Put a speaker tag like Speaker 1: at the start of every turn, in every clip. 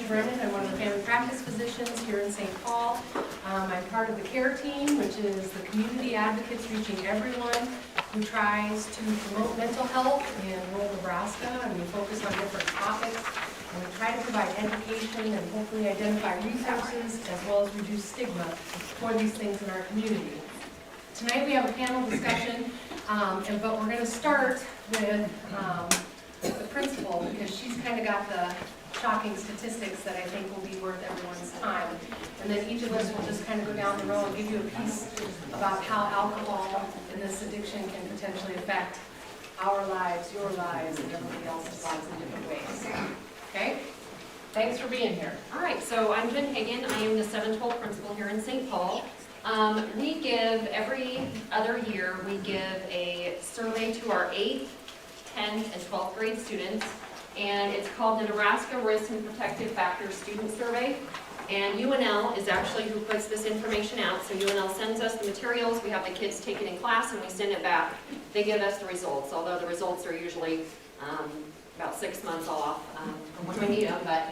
Speaker 1: Becky Brennan. I'm one of the family practice physicians here in St. Paul. I'm part of the CARE team, which is the community advocates reaching everyone who tries to promote mental health in rural Nebraska. And we focus on different topics. And we try to provide education and hopefully identify resources as well as reduce stigma for these things in our community. Tonight we have a panel discussion, but we're going to start with the principal because she's kind of got the shocking statistics that I think will be worth everyone's time. And then each of us will just kind of go down the row and give you a piece about how alcohol and this addiction can potentially affect our lives, your lives, and everybody else's lives in different ways. Okay? Thanks for being here.
Speaker 2: All right, so I'm Jen Hagan. I am the 712 principal here in St. Paul. We give, every other year, we give a survey to our 8th, 10th, and 12th grade students, and it's called the Nebraska Risk and Protective Factors Student Survey. And UNL is actually who puts this information out. So UNL sends us the materials, we have the kids take it in class, and we send it back. They give us the results, although the results are usually about 6 months off from when we need them. But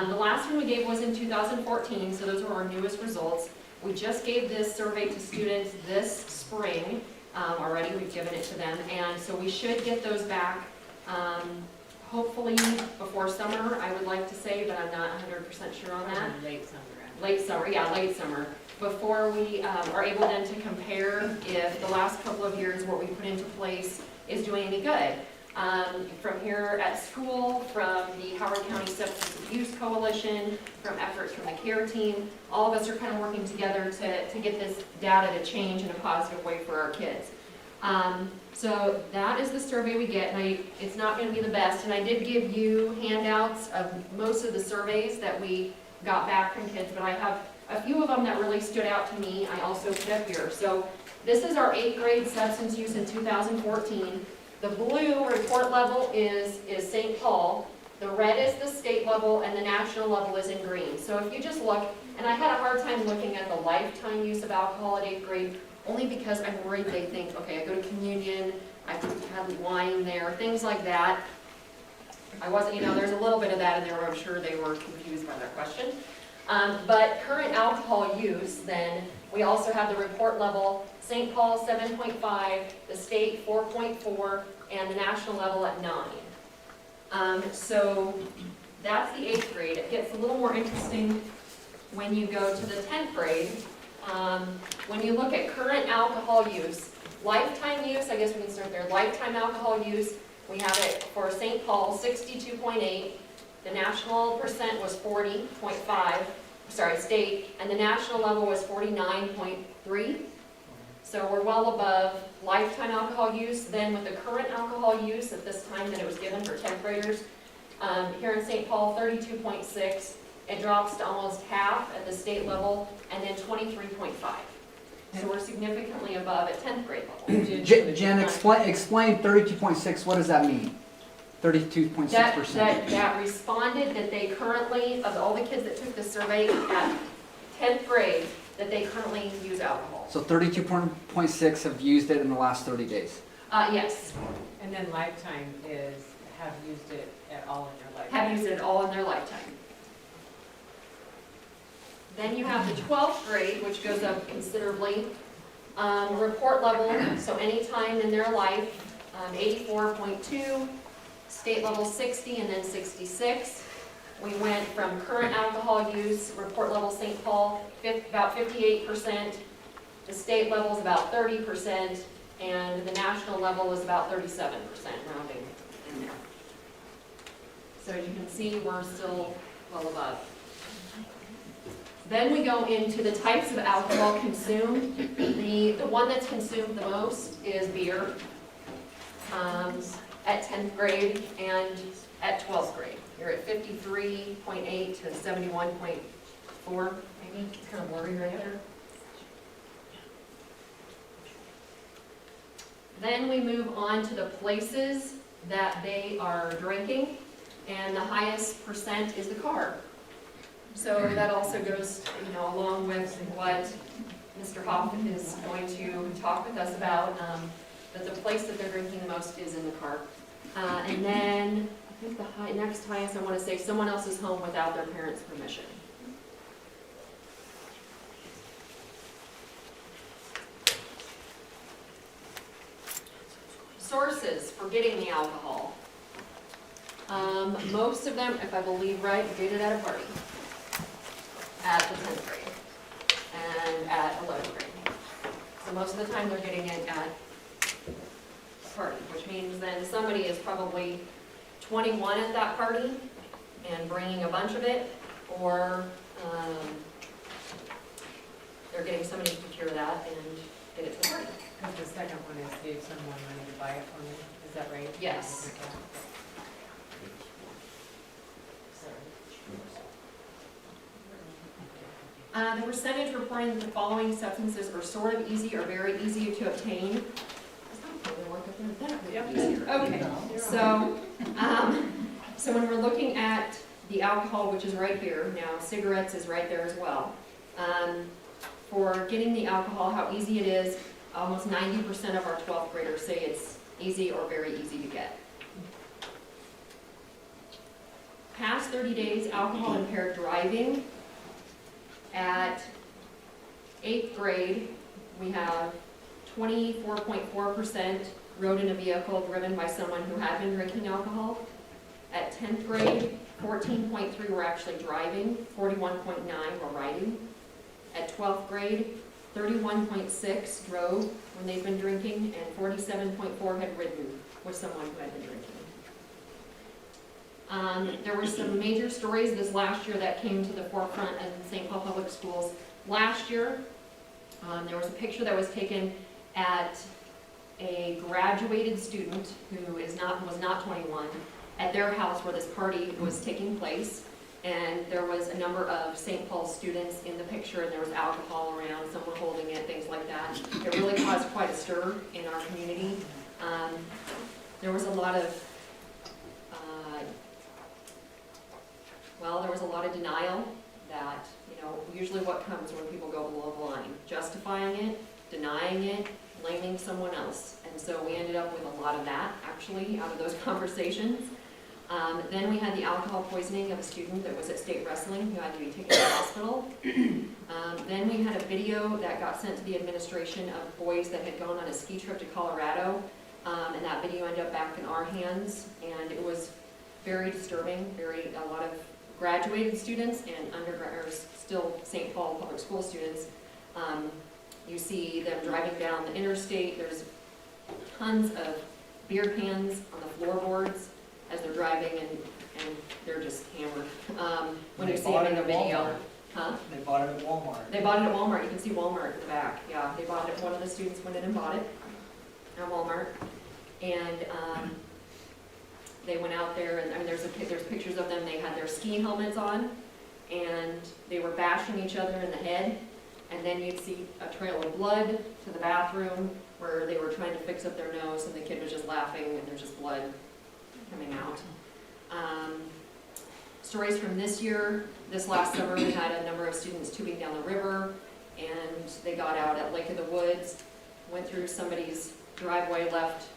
Speaker 2: the last one we gave was in 2014, so those were our newest results. We just gave this survey to students this spring. Already, we've given it to them, and so we should get those back hopefully before summer, I would like to say, but I'm not 100% sure on that.
Speaker 3: Late summer.
Speaker 2: Late summer, yeah, late summer. Before we are able then to compare if the last couple of years what we put into place is doing any good. From here at school, from the Howard County Substance Abuse Coalition, from efforts from the CARE team, all of us are kind of working together to get this data to change in a positive way for our kids. So that is the survey we get, and it's not going to be the best, and I did give you handouts of most of the surveys that we got back from kids, but I have a few of them that really stood out to me I also put up here. So this is our 8th grade substance use in 2014. The blue report level is St. Paul, the red is the state level, and the national level is in green. So if you just look, and I had a hard time looking at the lifetime use of alcohol at 8th grade, only because I'm worried they think, okay, I go to communion, I have wine there, things like that. I wasn't, there's a little bit of that in there, I'm sure they were confused by that question. But current alcohol use, then, we also have the report level, St. Paul 7.5, the state 4.4, and the national level at 9. So that's the 8th grade. It gets a little more interesting when you go to the 10th grade. When you look at current alcohol use, lifetime use, I guess we can start there, lifetime alcohol use, we have it for St. Paul 62.8, the national percent was 40.5, sorry, state, and the national level was 49.3. So we're well above lifetime alcohol use. Then with the current alcohol use at this time that it was given for 10th graders, here in St. Paul 32.6, it drops to almost half at the state level, and then 23.5. So we're significantly above at 10th grade level.
Speaker 4: Jen, explain 32.6, what does that mean? 32.6%.
Speaker 2: That responded that they currently, of all the kids that took this survey at 10th grade, that they currently use alcohol.
Speaker 4: So 32.6 have used it in the last 30 days.
Speaker 2: Yes.
Speaker 3: And then lifetime is have used it at all in their lifetime.
Speaker 2: Have used it all in their lifetime. Then you have the 12th grade, which goes up considerably. Report level, so any time in their life, 84.2, state level 60, and then 66. We went from current alcohol use, report level St. Paul, about 58%, the state level is about 30%, and the national level is about 37%, rounding in there. So as you can see, we're still well above. Then we go into the types of alcohol consumed. The one that's consumed the most is beer at 10th grade and at 12th grade. You're at 53.8 to 71.4, maybe. It's kind of blurry right there. Then we move on to the places that they are drinking, and the highest percent is the car. So that also goes, along with what Mr. Hoff is going to talk with us about, that the place that they're drinking the most is in the car. And then I think the next highest, I want to say someone else's home without their parents' permission. Sources for getting the alcohol. Most of them, if I believe right, get it at a party. At the 10th grade and at 11th grade. So most of the time they're getting it at a party, which means then somebody is probably 21 at that party and bringing a bunch of it, or they're getting somebody to procure that and get it to the party.
Speaker 3: Because the second one is gave someone money to buy it for me, is that right?
Speaker 2: Yes. The percentage reporting that the following substances are sort of easy or very easy to obtain. It's not really work up there that way easier. Okay, so when we're looking at the alcohol, which is right here, now cigarettes is right there as well. For getting the alcohol, how easy it is, almost 90% of our 12th graders say it's easy or very easy to get. Past 30 days, alcohol impaired driving. At 8th grade, we have 24.4% rode in a vehicle driven by someone who had been drinking alcohol. At 10th grade, 14.3 were actually driving, 41.9 were riding. At 12th grade, 31.6 drove when they've been drinking, and 47.4 had ridden with someone who had been drinking. There were some major stories this last year that came to the forefront in St. Paul Public Schools. Last year, there was a picture that was taken at a graduated student who was not 21 at their house where this party was taking place. And there was a number of St. Paul students in the picture, and there was alcohol around, some were holding it, things like that. It really caused quite a stir in our community. There was a lot of there was a lot of denial that, usually what comes when people go below the line, justifying it, denying it, blaming someone else. And so we ended up with a lot of that, actually, out of those conversations. Then we had the alcohol poisoning of a student that was at state wrestling who had to be taken to the hospital. Then we had a video that got sent to the administration of boys that had gone on a ski trip to Colorado. And that video ended up back in our hands, and it was very disturbing. A lot of graduated students and still St. Paul Public School students. You see them driving down the interstate. There's tons of beer cans on the floorboards as they're driving, and they're just hammered. When you see them in the video. Huh?
Speaker 5: They bought it at Walmart.
Speaker 2: They bought it at Walmart. You can see Walmart in the back. Yeah, they bought it. One of the students went in and bought it at Walmart. And they went out there, and there's pictures of them. They had their ski helmets on, and they were bashing each other in the head. And then you'd see a trail of blood to the bathroom where they were trying to fix up their nose, and the kid was just laughing, and there's just blood coming out. Stories from this year. This last summer, we had a number of students tubing down the river, and they got out at Lake of the Woods, went through somebody's driveway, left,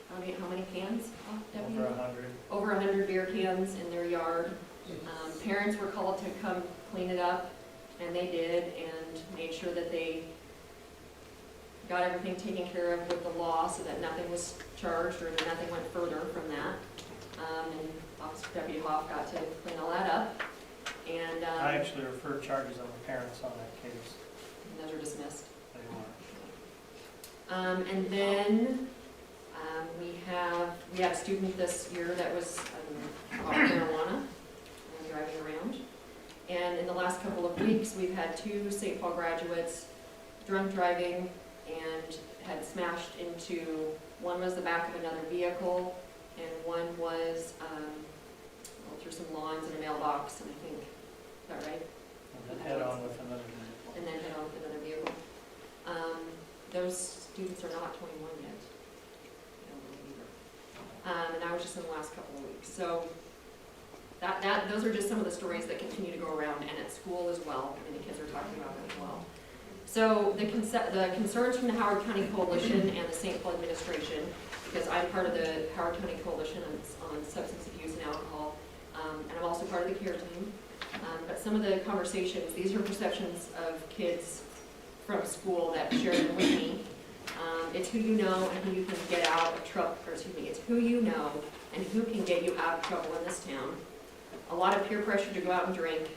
Speaker 2: how many cans?
Speaker 5: Over 100.
Speaker 2: Over 100 beer cans in their yard. Parents were called to come clean it up, and they did, and made sure that they got everything taken care of with the law so that nothing was charged or that nothing went further from that. And Officer Deputy Hoff got to clean all that up. And
Speaker 5: I actually referred charges on the parents on that case.
Speaker 2: those are dismissed.
Speaker 5: They were.
Speaker 2: And then we had a student this year that was bought marijuana and driving around. And in the last couple of weeks, we've had 2 St. Paul graduates drunk driving and had smashed into, one was the back of another vehicle, and one was through some lawns and a mailbox, and I think, is that right?
Speaker 5: And then head on with another vehicle.
Speaker 2: And then head on with another vehicle. Those students are not 21 yet. I don't believe either. And that was just in the last couple of weeks. So those are just some of the stories that continue to go around, and at school as well. Many kids are talking about it as well. So the concerns from the Howard County Coalition and the St. Paul administration, because I'm part of the Howard County Coalition on substance abuse and alcohol also part of the care team. But some of the conversations, these are perceptions of kids from school that share them with me. It's who you know and who you can get out of trouble, or excuse me, it's who you know and who can get you out of trouble in this town. A lot of peer pressure to go out and drink.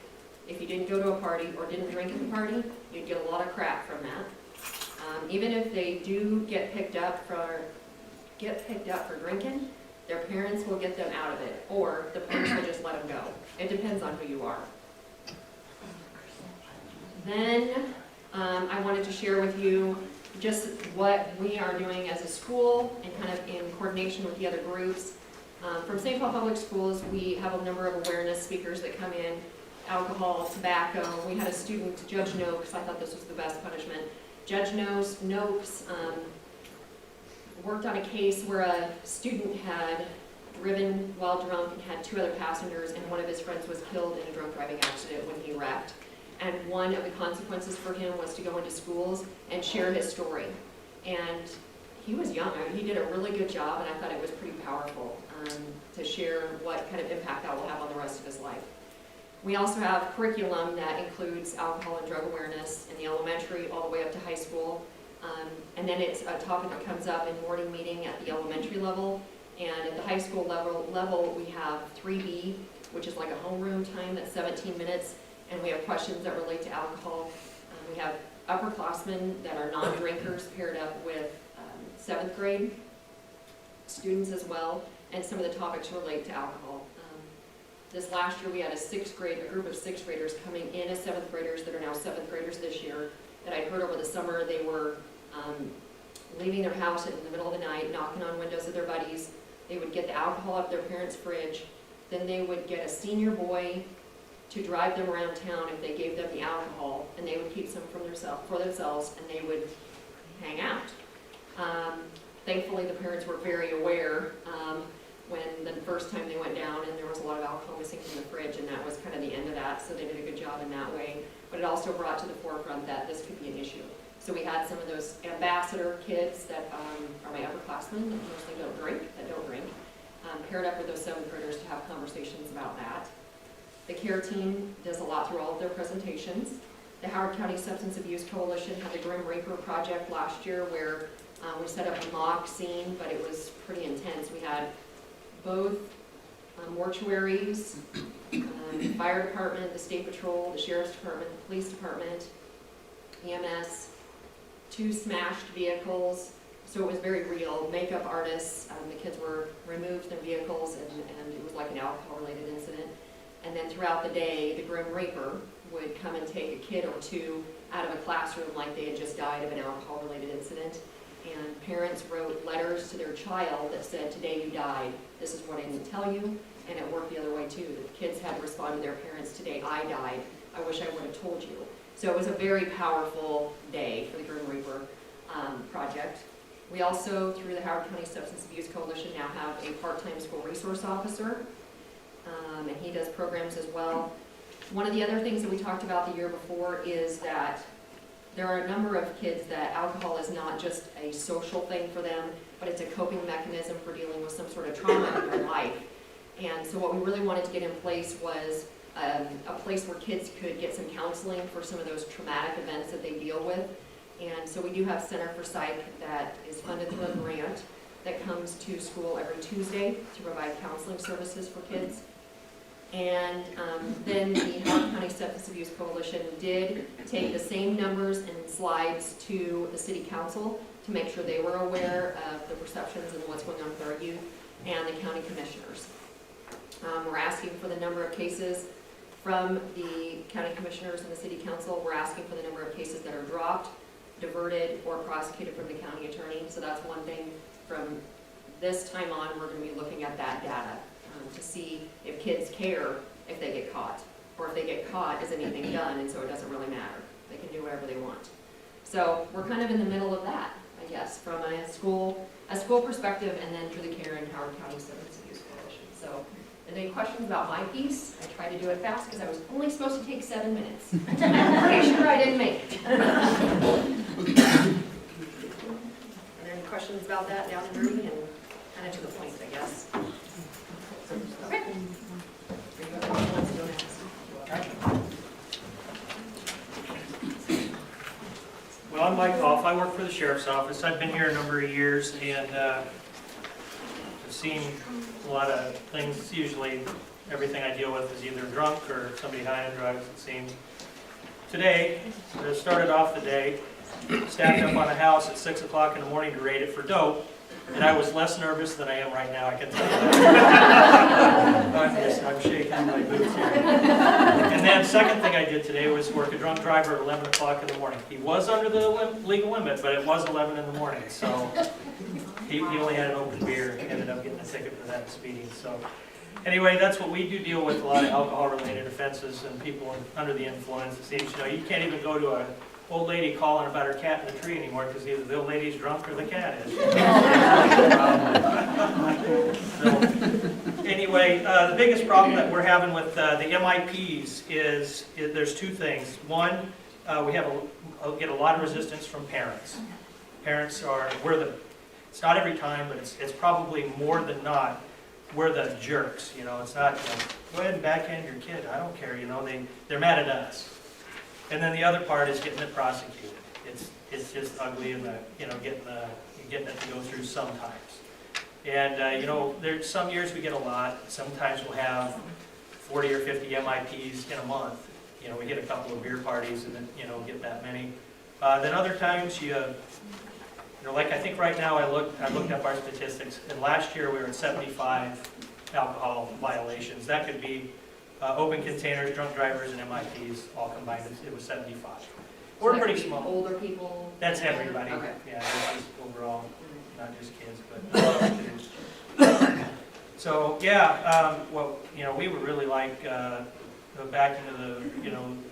Speaker 2: If you didn't go to a party or didn't drink at the party, you'd get a lot of crap from that. Even if they do get picked up for drinking, their parents will get them out of it, or the parents will just let them go. It depends on who you are. Then, I wanted to share with you just what we are doing as a school and kind of in coordination with the other groups. From St. Paul Public Schools, we have a number of awareness speakers that come in, alcohol, tobacco. We had a student, Judge Noakes, I thought this was the best punishment. Judge Noakes worked on a case where a student had driven while drunk and had 2 other passengers, and one of his friends was killed in a drunk driving accident when he wrecked. And one of the consequences for him was to go into schools and share his story. And he was young, he did a really good job, and I thought it was pretty powerful to share what kind of impact that will have on the rest of his life. We also have curriculum that includes alcohol and drug awareness in the elementary all the way up to high school. And then it's a topic that comes up in morning meeting at the elementary level. And at the high school level we have 3B, which is like a homeroom time that's 17 minutes. And we have questions that relate to alcohol. We have upperclassmen that are non-drinkers paired up with 7th grade students as well. And some of the topics relate to alcohol. This last year we had a group of 6th graders coming in as 7th graders that are now 7th graders this year. That I heard over the summer they were leaving their house in the middle of the night, knocking on windows of their buddies. They would get the alcohol out of their parents' fridge. Then they would get a senior boy to drive them around town if they gave them the alcohol, and they would keep some for themselves, and they would hang out. Thankfully, the parents were very aware when the first time they went down and there was a lot of alcohol missing from the fridge, and that was kind of the end of that, so they did a good job in that way. But it also brought to the forefront that this could be an issue. So we had some of those ambassador kids that are my upperclassmen, that mostly don't drink, paired up with those 7th graders to have conversations about that. The care team does a lot through all of their presentations. The Howard County Substance Abuse Coalition had the Grim Reaper project last year where we set up a mock scene, but it was pretty intense. We had both mortuaries, the fire department, the state patrol, the sheriff's department, the police department, EMS, 2 smashed vehicles. So it was very real. Makeup artists, the kids were removed from their vehicles, and it was like an alcohol-related incident. And then throughout the day, the Grim Reaper would come and take a kid or 2 out of a classroom like they had just died of an alcohol-related incident. And parents wrote letters to their child that said, "Today you died. This is what I need to tell you." And it worked the other way too. The kids had to respond to their parents, "Today I died. I wish I would have told you." So it was a very powerful day for the Grim Reaper project. We also, through the Howard County Substance Abuse Coalition, now have a part-time school resource officer. And he does programs as well. One of the other things that we talked about the year before is that there are a number of kids that alcohol is not just a social thing for them, but it's a coping mechanism for dealing with some sort of trauma in their life. And so what we really wanted to get in place was a place where kids could get some counseling for some of those traumatic events that they deal with. And so we do have Center for Psych that is funded through a grant that comes to school every Tuesday to provide counseling services for kids. And then the Howard County Substance Abuse Coalition did take the same numbers and slides to the city council to make sure they were aware of the perceptions and what's going on with our youth, and the county commissioners. We're asking for the number of cases from the county commissioners and the city council. We're asking for the number of cases that are dropped, diverted, or prosecuted from the county attorney. So that's one thing. From this time on, we're going to be looking at that data to see if kids care if they get caught, or if they get caught, is anything done, and so it doesn't really matter. They can do whatever they want. So we're kind of in the middle of that, I guess, from a school perspective, and then through the CARE and Howard County Substance Abuse Coalition. So, any questions about my piece? I tried to do it fast because I was only supposed to take 7 minutes. I'm pretty sure I didn't make it. Are there any questions about that down and dirty and kind of to the point, I guess? Okay.
Speaker 5: Mike Goff, I work for the sheriff's office. I've been here a number of years, and I've seen a lot of things. Usually, everything I deal with is either drunk or somebody high on drugs, it seems. Today, I started off the day, stacked up on a house at 6 o'clock in the morning to raid it for dope, and I was less nervous than I am right now, I can tell you that. I'm shaking my boots here. And then second thing I did today was work a drunk driver at 11 o'clock in the morning. He was under the legal limit, but it was 11 in the morning, so he only had an open beer and ended up getting a ticket for that speeding. So anyway, that's what we do, deal with a lot of alcohol-related offenses and people under the influence. It seems, you can't even go to a old lady calling about her cat in the tree anymore because either the old lady's drunk or the cat is. So, anyway, the biggest problem that we're having with the MIPs is there's two things. One, we get a lot of resistance from parents. Parents it's not every time, but it's probably more than not, we're the jerks. It's not, go ahead and backhand your kid. I don't care. They're mad at us. And then the other part is getting it prosecuted. It's just ugly, and getting it to go through sometimes. And there's some years we get a lot. Sometimes we'll have 40 or 50 MIPs in a month. We get a couple of beer parties and then get that many. Then other times like I think right now I looked up our statistics, and last year we were at 75 alcohol violations. That could be open containers, drunk drivers, and MIPs all combined. It was 75. We're
Speaker 2: That
Speaker 5: pretty
Speaker 2: could be
Speaker 5: small.
Speaker 2: Older people?
Speaker 5: That's everybody.
Speaker 2: Okay.
Speaker 5: Yeah, this is overall, not just kids, but so yeah. We would really like go back into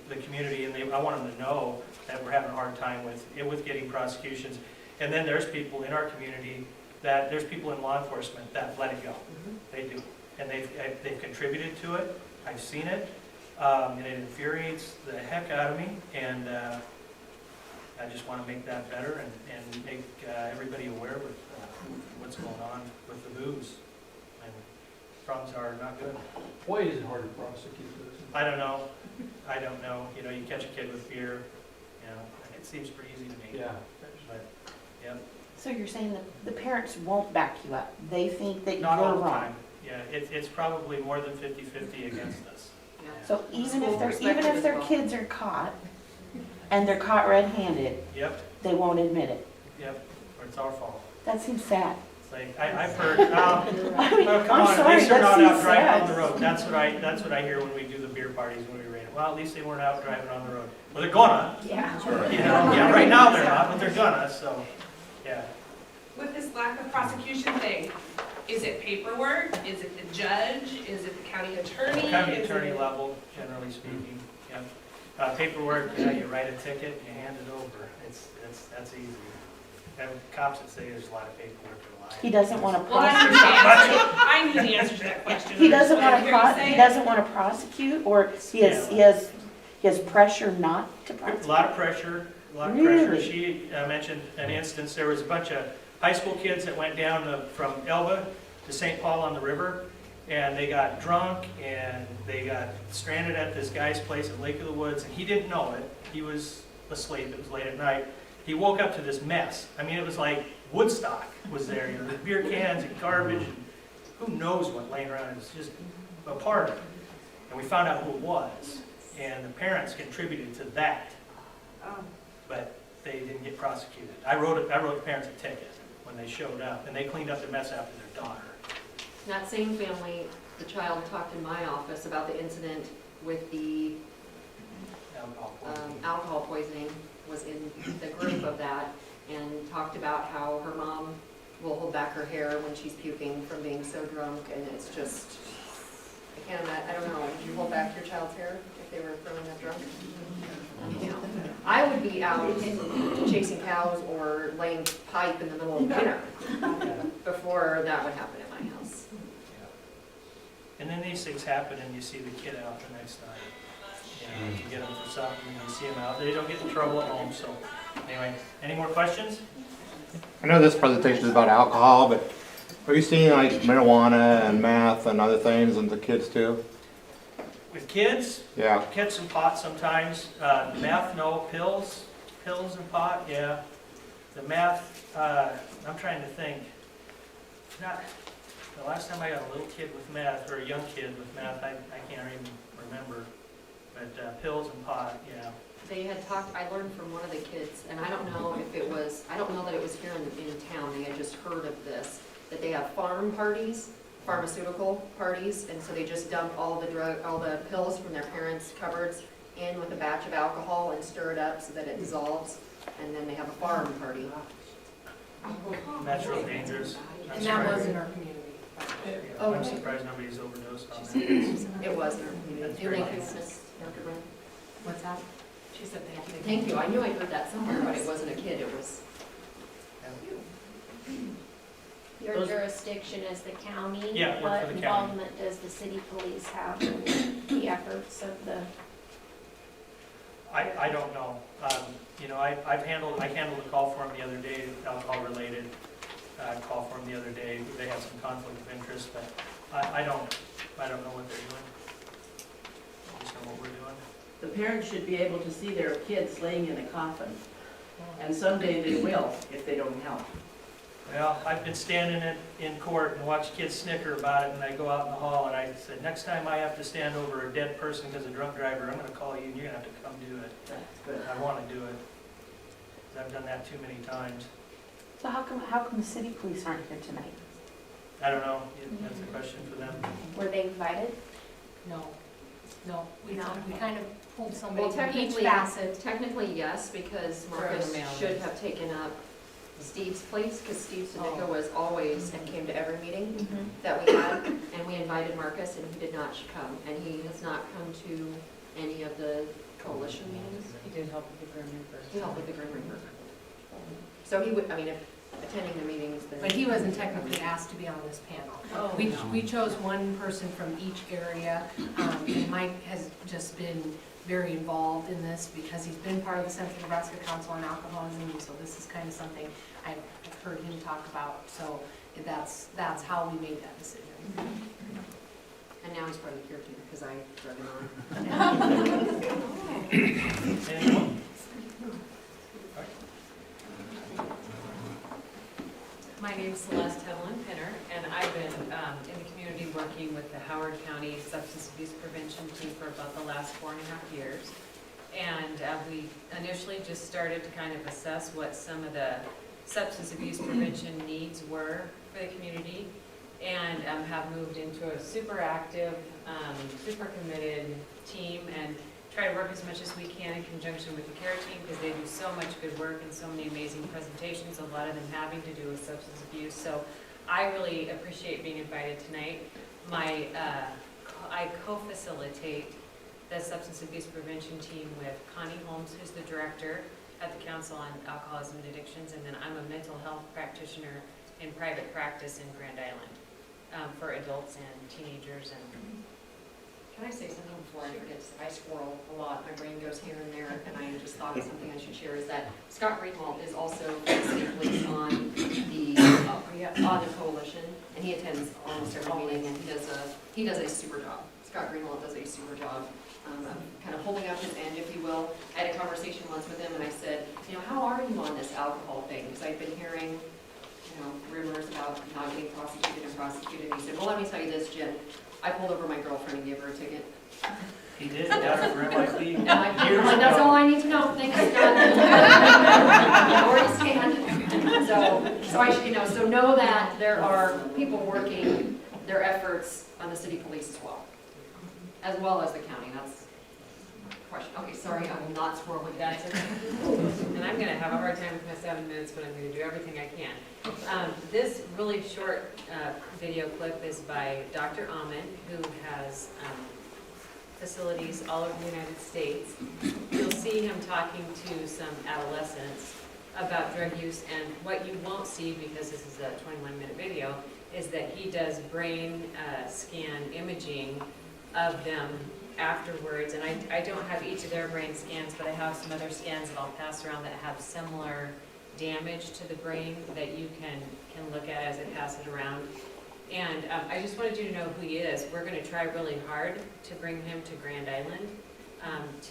Speaker 5: the community, and I want them to know that we're having a hard time with getting prosecutions. And then there's people in our community there's people in law enforcement that let it go. They do, and they've contributed to it. I've seen it, and it infuriates the heck out of me, and I just want to make that better and make everybody aware of what's going on with the booze. And problems are not good.
Speaker 6: Why is it hard to prosecute this?
Speaker 5: I don't know. You catch a kid with beer, it seems pretty easy to me.
Speaker 6: Yeah.
Speaker 5: But, yep.
Speaker 7: So you're saying that the parents won't back you up? They think that
Speaker 5: Not
Speaker 7: you're
Speaker 5: all the
Speaker 7: wrong?
Speaker 5: time. Yeah, it's probably more than 50-50 against us.
Speaker 2: Yeah.
Speaker 7: So even
Speaker 2: School
Speaker 7: if their
Speaker 2: perspective as well.
Speaker 7: kids are caught, and they're caught red-handed,
Speaker 5: Yep,
Speaker 7: they won't admit it?
Speaker 5: or it's our fault.
Speaker 7: That seems sad.
Speaker 5: It's like, I've heard,
Speaker 7: I mean,
Speaker 5: oh, come
Speaker 7: I'm
Speaker 5: on, at
Speaker 7: sorry,
Speaker 5: least they're
Speaker 7: that
Speaker 5: not out
Speaker 7: seems
Speaker 5: driving
Speaker 7: sad.
Speaker 5: on the road. That's what I hear when we do the beer parties, when we raid it. Well, at least they weren't out driving on the road. Well, they're gonna,
Speaker 7: Yeah.
Speaker 5: yeah, right now they're not, but they're gonna, so, yeah.
Speaker 8: With this lack of prosecution thing, is it paperwork? Is it the judge? Is it the county attorney?
Speaker 5: County
Speaker 8: Is
Speaker 5: attorney
Speaker 8: it-
Speaker 5: level, generally speaking, yeah. Paperwork, you write a ticket, you hand it over. That's easy. And cops that say there's a lot of paperwork are lying.
Speaker 7: He doesn't want to
Speaker 8: Well, I
Speaker 7: prosecute.
Speaker 8: understand. I knew the answer to that question.
Speaker 7: He doesn't
Speaker 8: What I
Speaker 7: want
Speaker 8: hear
Speaker 7: to
Speaker 8: you say.
Speaker 7: he doesn't want to prosecute, or he has pressure not to
Speaker 5: A
Speaker 7: prosecute?
Speaker 5: lot of pressure, Pressure.
Speaker 7: Really?
Speaker 5: She mentioned an instance, there was a bunch of high school kids that went down from Elba to St. Paul on the river, and they got drunk, and they got stranded at this guy's place at Lake of the Woods, and he didn't know it. He was asleep, it was late at night. He woke up to this mess. I mean, it was like Woodstock was there, the beer cans and garbage, and who knows what laying around. It was just a party. And we found out who it was, and the parents contributed to that, but they didn't get prosecuted. I wrote the parents a ticket when they showed up, and they cleaned up their mess after their daughter.
Speaker 2: That same family, the child talked in my office about the incident with the alcohol poisoning, was in the group of that, and talked about how her mom will hold back her hair when she's puking from being so drunk, and it's just, I can't imagine, I don't know, would you hold back your child's hair if they were feeling that drunk? You know, I would be out chasing cows or laying pipe in the middle of dinner before that would happen at my house.
Speaker 5: And then these things happen, and you see the kid out the next night. You get them for something, and you see them out. They don't get in trouble at home, so. Anyway, any more questions?
Speaker 9: I know this presentation is about alcohol, but are you seeing like marijuana and meth and other things in the kids too?
Speaker 5: With kids,
Speaker 9: Yeah.
Speaker 5: catch some pot sometimes. Meth, no. Pills, pills and pot, yeah. The math, I'm trying to think. Not, the last time I got a little kid with math, or a young kid with math, I can't even remember. But pills and pot, yeah.
Speaker 2: They had talked, I learned from one of the kids, and I don't know if it was, I don't know that it was here in town, they had just heard of this, that they have farm parties, pharmaceutical parties, and so they just dump all the pills from their parents' cupboards in with a batch of alcohol and stir it up so that it dissolves, and then they have a farm party.
Speaker 5: And that's real dangerous. I'm
Speaker 1: And that was
Speaker 5: surprised-
Speaker 1: in our community.
Speaker 5: yeah, I'm surprised nobody's overdosed on that.
Speaker 2: It was in our community.
Speaker 5: That's very
Speaker 2: Thank you,
Speaker 5: nice.
Speaker 2: Ms. Dr. Brown.
Speaker 1: What's that?
Speaker 8: She said thank you.
Speaker 2: Thank you, I knew I heard that somewhere, but it wasn't a kid, it was.
Speaker 10: Your jurisdiction is the county?
Speaker 5: Yeah, work for the county.
Speaker 10: What involvement does the city police have in the efforts of the,
Speaker 5: I don't know. You know, I handled a call for them the other day, alcohol related, call for them the other day. They had some conflict of interest, but I don't know what they're doing. I just know what we're doing.
Speaker 7: The parents should be able to see their kids laying in a coffin, and someday they will if they don't help.
Speaker 5: Well, I've been standing in court and watched kids snicker about it, and I go out in the hall and I said, next time I have to stand over a dead person because of a drunk driver, I'm gonna call you and you're gonna have to come do it.
Speaker 7: That's good.
Speaker 5: I wanna do it. 'Cause I've done that too many times.
Speaker 7: So how come the city police aren't here tonight?
Speaker 5: I don't know, that's a question for them.
Speaker 10: were they invited?
Speaker 1: No, we kind of pulled
Speaker 2: Well,
Speaker 1: somebody from each
Speaker 2: technically,
Speaker 1: facet.
Speaker 2: technically, yes, because Marcus
Speaker 3: the mail
Speaker 2: should
Speaker 3: list.
Speaker 2: have taken up Steve's place, because Steve Seneca was always and came to every meeting that we had, and we invited Marcus, and he did not come, and he has not come to any of the coalition meetings.
Speaker 3: He did help with the Grim Reaper.
Speaker 2: He helped with the Grim Reaper. So he would, I mean, if attending the meetings, then.
Speaker 1: But he wasn't technically asked to be on this panel. We chose one person from each area, and Mike has just been very involved in this because he's been part of the Central Nebraska Council on Alcoholism, and so this is kind of something I've heard him talk about, so that's how we made that decision.
Speaker 2: And now he's part of the care team, because I drug him on.
Speaker 5: Anyone?
Speaker 3: My name's Celeste Hevlin Pinner, and I've been in the community working with the Howard County Substance Abuse Prevention Team for about the last 4.5 years. And we initially just started to kind of assess what some of the substance abuse prevention needs were for the community, and have moved into a super active, super committed team, and try to work as much as we can in conjunction with the care team, because they do so much good work and so many amazing presentations, a lot of them having to do with substance abuse. So I really appreciate being invited tonight. I co-facilitate the substance abuse prevention team with Connie Holmes, who's the director at the Council on Alcoholism and Addictions, and then I'm a mental health practitioner in private practice in Grand Island for adults and teenagers. And
Speaker 2: Can I say something before I forget? I squirrel a lot, my brain goes here and there, and I just thought of something I should share, is that Scott Greenwald is also basically on the coalition, and he attends almost every meeting, and he does a super job. Scott Greenwald does a super job, kind of holding up his end, if you will. I had a conversation once with him, and I said, how are you on this alcohol thing? Because I've been hearing, rumors about not getting prosecuted. He said, well, let me tell you this, Jen. I pulled over my girlfriend and gave her a ticket.
Speaker 5: He did, got her for MIP
Speaker 2: And I'm
Speaker 5: years
Speaker 2: like, that's
Speaker 5: ago.
Speaker 2: all I need to know, thanks God. Already stand. So I should, so know that there are people working their efforts on the city police as well as the county, that's a question. Okay, sorry, I will not squirrel with that.
Speaker 3: And I'm gonna have a hard time with my 7 minutes, but I'm gonna do everything I can. This really short video clip is by Dr. Ahmed, who has facilities all over the United States. You'll see him talking to some adolescents about drug use, and what you won't see, because this is a 21-minute video, is that he does brain scan imaging of them afterwards. And I don't have each of their brain scans, but I have some other scans that I'll pass around that have similar damage to the brain that you can look at as it passes around. And I just wanted you to know who he is. We're going to try really hard to bring him to Grand Island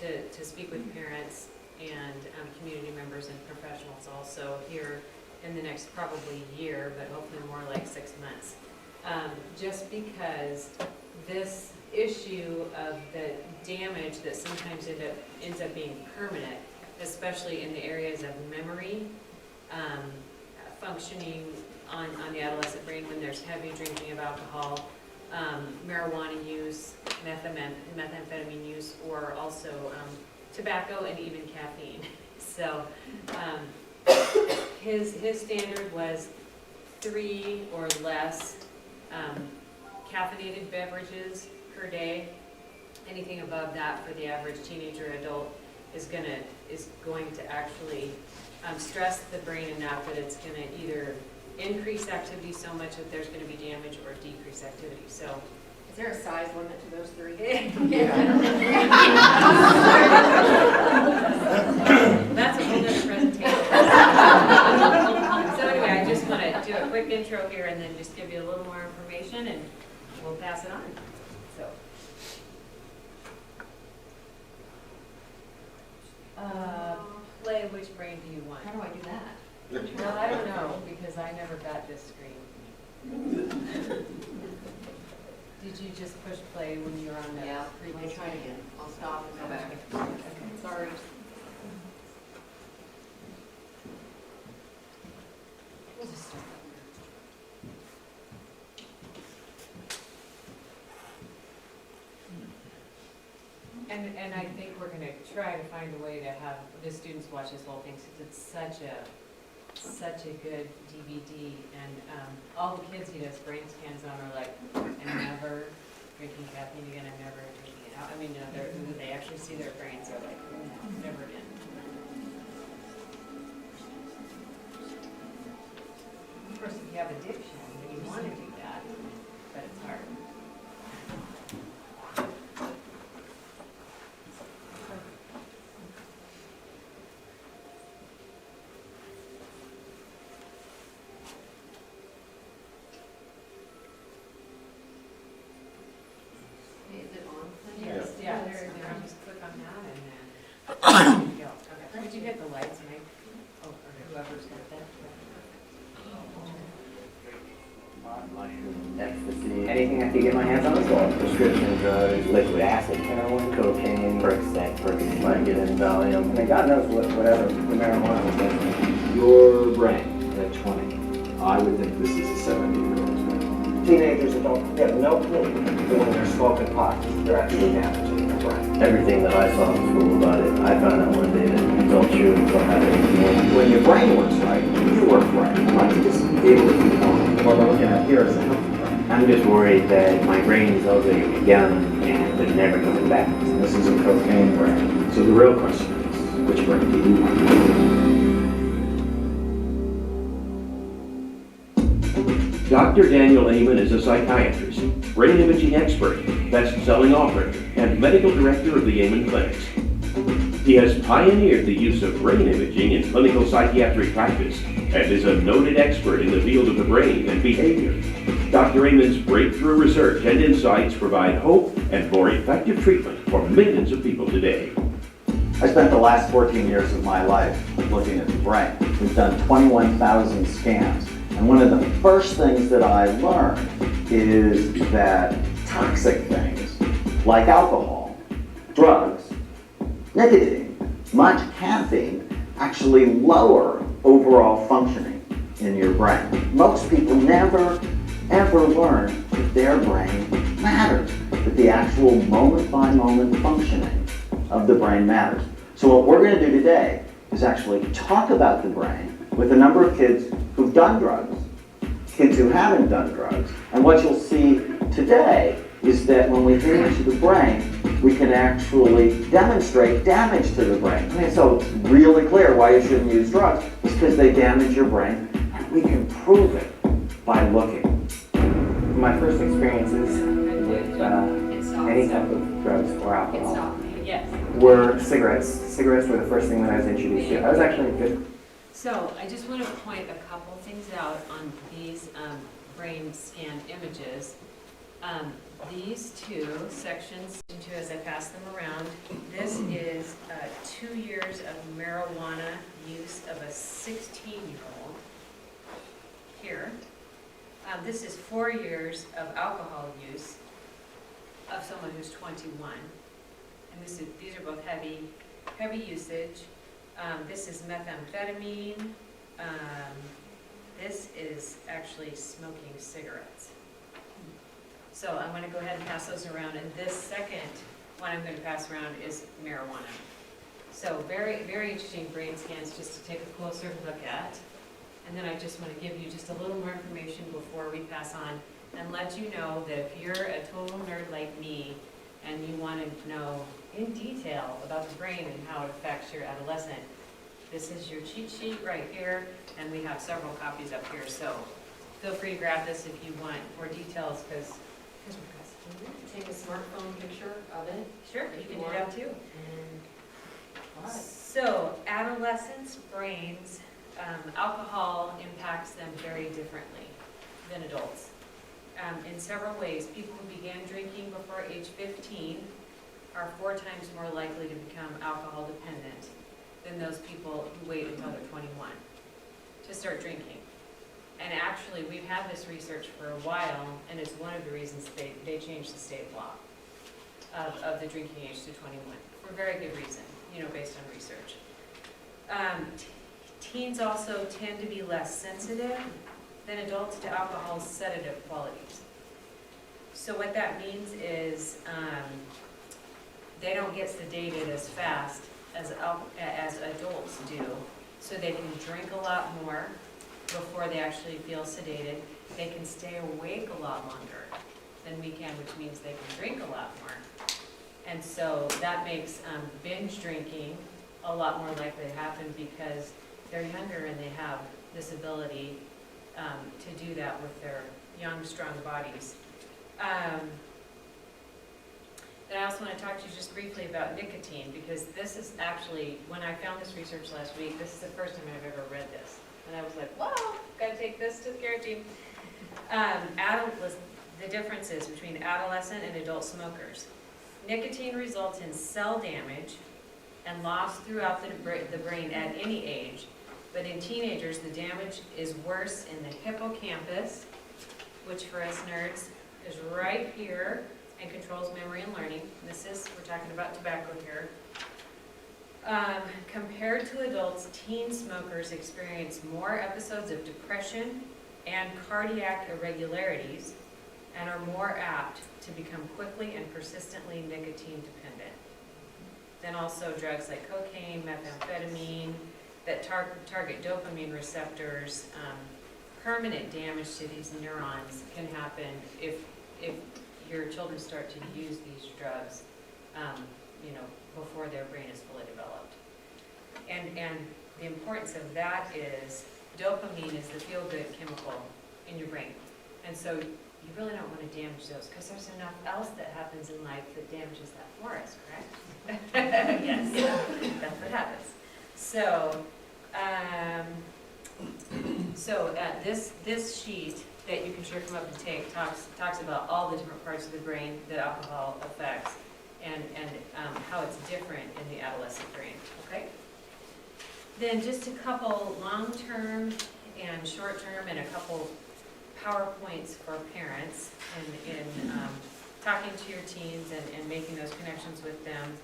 Speaker 3: to speak with parents and community members and professionals also here in the next probably year, but hopefully more like 6 months. Just because this issue of the damage that sometimes ends up being permanent, especially in the areas of memory, functioning on the adolescent brain when there's heavy drinking of alcohol, marijuana use, methamphetamine use, or also tobacco and even caffeine. So his standard was 3 or less caffeinated beverages per day. Anything above that for the average teenager adult is going to actually stress the brain enough that it's going to either increase activity so much that there's going to be damage or decrease activity. So
Speaker 2: Is there a size limit to those 3?
Speaker 3: that's a whole other presentation. So anyway, I just want to do a quick intro here and then just give you a little more information and we'll pass it on. So. Play which brain do you want?
Speaker 2: How do I do that?
Speaker 3: Well, I don't know, because I never got this screen. Did you just push play when you were on the
Speaker 2: Yeah, let me
Speaker 3: previous
Speaker 2: try
Speaker 3: screen?
Speaker 2: again. I'll stop and go back.
Speaker 3: Okay.
Speaker 2: Sorry.
Speaker 3: We'll just start. And I think we're gonna try to find a way to have the students watch this whole thing, since it's such a good DVD, and all the kids he does brain scans on are like, I'm never drinking caffeine again, I'm never drinking it out. I mean, you know, they actually see their brains are like, no, never again. Of course, if you have addiction, you want to do that, but it's hard.
Speaker 2: Is it on?
Speaker 3: Yes, yeah, there, just click on that and then, there you go. Okay. Did you get the lights, Mike? Oh, or whoever's got that.
Speaker 11: Ecstasy, anything I could get my hands on as well. Prescription drugs, liquid acid, heroin, cocaine, Percocet, Vicodin, Valium. I mean, God knows whatever the marijuana was doing.
Speaker 12: Your brain at 20, I would think this is a 70-year-old's brain.
Speaker 11: Teenagers that don't have no clue that when they're smoking pot, they're actually damaging their brain. Everything that I saw in school about it, I found out one day that adult children don't have anything.
Speaker 12: When your brain works right, you work right. Like you just be able to keep on.
Speaker 11: What we're looking at here is a healthy brain. I'm just worried that my brain is elevating young and they're never coming back.
Speaker 12: This is a cocaine brain. So the real question is, which brain do you want?
Speaker 13: Dr. Daniel Amen is a psychiatrist, brain imaging expert, best-selling author, and medical director of the Amen Clinics. He has pioneered the use of brain imaging in clinical psychiatric practice and is a noted expert in the field of the brain and behavior. Dr. Amen's breakthrough research and insights provide hope and more effective treatment for millions of people today.
Speaker 14: I spent the last 14 years of my life looking at the brain. We've done 21,000 scans. And one of the first things that I learned is that toxic things like alcohol, drugs, nicotine, much caffeine actually lower overall functioning in your brain. Most people never ever learn that their brain matters, that the actual moment-by-moment functioning of the brain matters. So what we're going to do today is actually talk about the brain with a number of kids who've done drugs, kids who haven't done drugs, and what you'll see today is that when we image the brain, we can actually demonstrate damage to the brain. I mean, so it's really clear why you shouldn't use drugs. It's because they damage your brain, and we can prove it by looking.
Speaker 11: My first experiences with any type of drugs or alcohol
Speaker 3: Yes.
Speaker 11: were cigarettes. Cigarettes were the first thing that I was introduced to. I was actually good.
Speaker 3: So I just want to point a couple things out on these brain scan images. these two sections, into as I pass them around, this is 2 years of marijuana use of a 16-year-old here. This is 4 years of alcohol use of someone who's 21. And these are both heavy usage. This is methamphetamine. This is actually smoking cigarettes. So I'm going to go ahead and pass those around. And this second one I'm going to pass around is marijuana. So very, very interesting brain scans just to take a closer look at. And then I just want to give you just a little more information before we pass on and let you know that if you're a total nerd like me and you want to know in detail about the brain and how it affects your adolescent, this is your cheat sheet right here, and we have several copies up here. So feel free to grab this if you want more details, because here's my guys.
Speaker 2: Take a smartphone picture of it.
Speaker 3: Sure, you can do that too.
Speaker 2: All right.
Speaker 3: So adolescents' brains, alcohol impacts them very differently than adults. In several ways, people who began drinking before age 15 are 4 times more likely to become alcohol dependent than those people who wait until they're 21 to start drinking. And actually, we've had this research for a while, and it's one of the reasons they changed the state law of the drinking age to 21, for very good reason, based on research. Teens also tend to be less sensitive than adults to alcohol's sedative qualities. So what that means is they don't get sedated as fast as adults do, so they can drink a lot more before they actually feel sedated. They can stay awake a lot longer than we can, which means they can drink a lot more. And so that makes binge drinking a lot more likely to happen because they're younger and they have this ability to do that with their young, strong bodies. Then I also want to talk to you just briefly about nicotine, because this is actually, when I found this research last week, this is the first time I've ever read this. And I was like, whoa, gotta take this to the care team. The differences between adolescent and adult smokers. Nicotine results in cell damage and loss throughout the brain at any age, but in teenagers, the damage is worse in the hippocampus, which for us nerds is right here and controls memory and learning. We're talking about tobacco here. Compared to adults, teen smokers experience more episodes of depression and cardiac irregularities and are more apt to become quickly and persistently nicotine dependent. Then also drugs like cocaine, methamphetamine, that target dopamine receptors. Permanent damage to these neurons can happen if your children start to use these drugs, before their brain is fully developed. And the importance of that is dopamine is the feel-good chemical in your brain. And so you really don't want to damage those because there's enough else that happens in life that damages that for us, correct? Yes, that's what happens. So, this sheet that you can sure come up and take talks about all the different parts of the brain that alcohol affects and how it's different in the adolescent brain, okay? Then just a couple long-term and short-term and a couple PowerPoints for parents in talking to your teens and making those connections with them.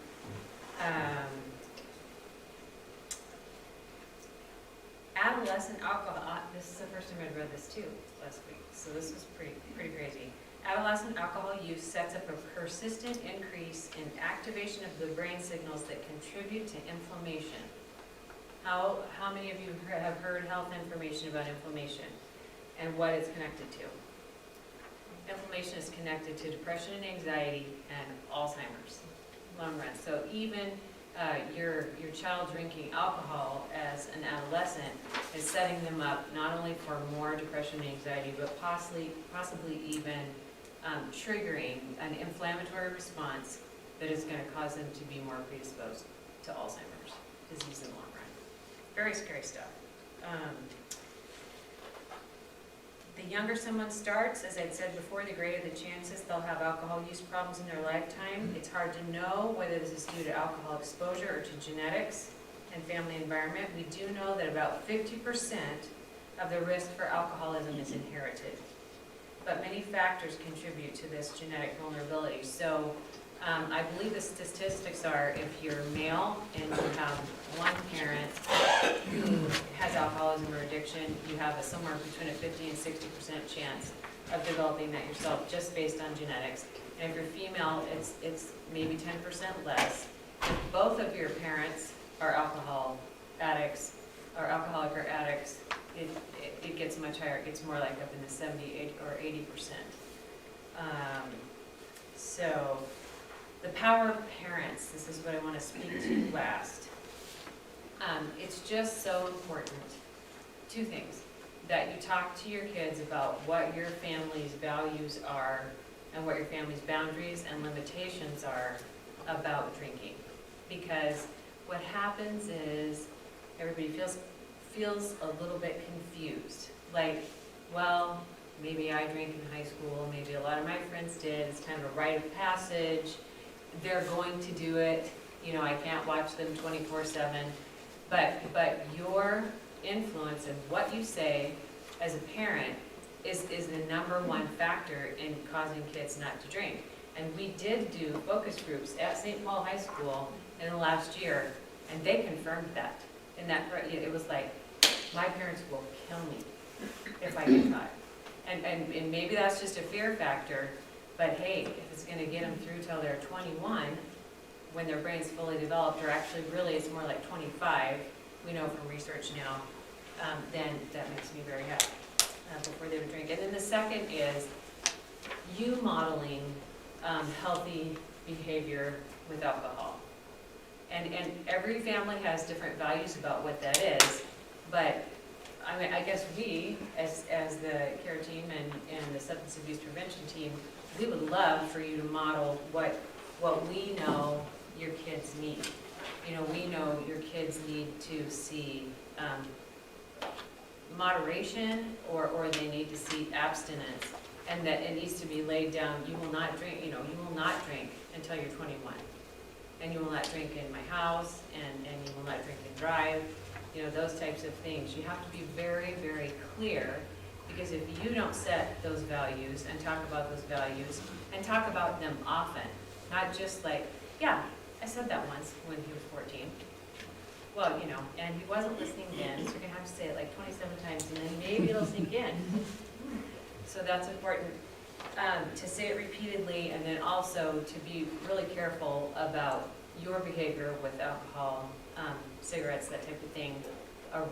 Speaker 3: Adolescent alcohol, this is the first time I'd read this too last week, so this was pretty crazy. Adolescent alcohol use sets up a persistent increase in activation of the brain signals that contribute to inflammation. How many of you have heard health information about inflammation and what it's connected to? Inflammation is connected to depression and anxiety and Alzheimer's, long run. So even your child drinking alcohol as an adolescent is setting them up not only for more depression and anxiety, but possibly even triggering an inflammatory response that is going to cause them to be more predisposed to Alzheimer's disease in the long run. Very scary stuff. The younger someone starts, as I'd said before, the greater the chances they'll have alcohol use problems in their lifetime. It's hard to know whether this is due to alcohol exposure or to genetics and family environment. We do know that about 50% of the risk for alcoholism is inherited. But many factors contribute to this genetic vulnerability. So I believe the statistics are if you're male and you have one parent who has alcoholism or addiction, you have somewhere between a 50 and 60% chance of developing that yourself just based on genetics. And if you're female, it's maybe 10% less. If both of your parents are alcohol addicts, or alcoholic or addicts, it gets much higher. It gets more like up in the 70 or 80%. So the power of parents, this is what I want to speak to last. It's just so important, two things, that you talk to your kids about what your family's values are and what your family's boundaries and limitations are about drinking. Because what happens is everybody feels a little bit confused. Like, well, maybe I drank in high school, maybe a lot of my friends did, it's kind of a rite of passage. They're going to do it, you know, I can't watch them 24/7. But your influence and what you say as a parent is the #1 factor in causing kids not to drink. And we did do focus groups at St. Paul High School in the last year, and they confirmed that. And that it was like, my parents will kill me if I get caught. And maybe that's just a fear factor, but hey, if it's going to get them through till they're 21, when their brain's fully developed, or actually really it's more like 25, we know from research now, then that makes me very happy before they would drink. And then the second is you modeling healthy behavior with alcohol. And every family has different values about what that is, but I mean, I guess we, as the care team and the substance abuse prevention team, we would love for you to model what we know your kids need. You know, we know your kids need to see moderation, or they need to see abstinence, and that it needs to be laid down. You will not drink, you will not drink until you're 21. And you will not drink in my house, and you will not drink and drive, those types of things. You have to be very, very clear, because if you don't set those values and talk about those values and talk about them often, not just like, yeah, I said that once when he was 14. Well, and he wasn't listening then, so you're gonna have to say it like 27 times, and then maybe it'll sink in. So that's important. To say it repeatedly, and then also to be really careful about your behavior with alcohol, cigarettes, that type of thing,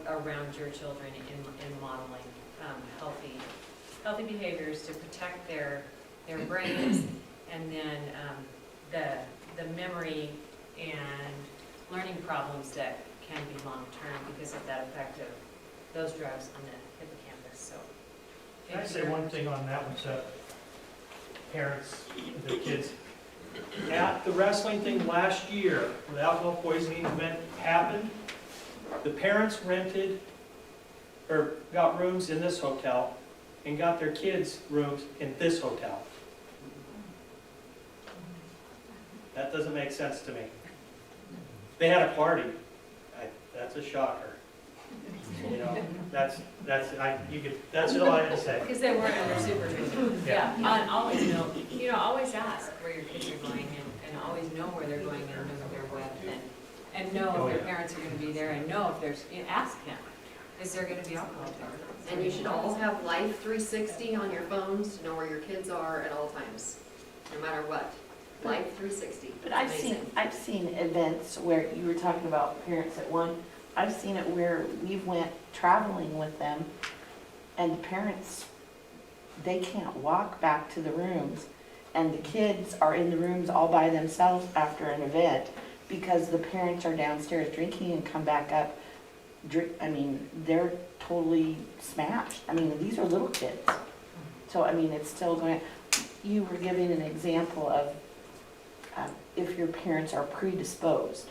Speaker 3: around your children in modeling healthy behaviors to protect their brains, and then the memory and learning problems that can be long-term because of that effect of those drugs on the hippocampus. So,
Speaker 5: Can I say one thing on that one, so parents, the kids? At the wrestling thing last year, when the alcohol poisoning event happened, the parents rented or got rooms in this hotel and got their kids rooms in this hotel. That doesn't make sense to me. They had a party. That's a shocker. That's all I had to say.
Speaker 3: Because they weren't under supervision. Yeah, and always know, always ask where your kids are going, and always know where they're going and who they're with, and know if their parents are going to be there, and know if there's, ask him, is there going to be alcohol there?
Speaker 2: And you should all have Life 360 on your phones to know where your kids are at all times, no matter what. Life 360.
Speaker 15: But I've seen events where you were talking about parents at one. I've seen it where we went traveling with them, and the parents, they can't walk back to the rooms, and the kids are in the rooms all by themselves after an event because the parents are downstairs drinking and come back up. They're totally smashed. These are little kids. So, it's still going. You were giving an example of if your parents are predisposed.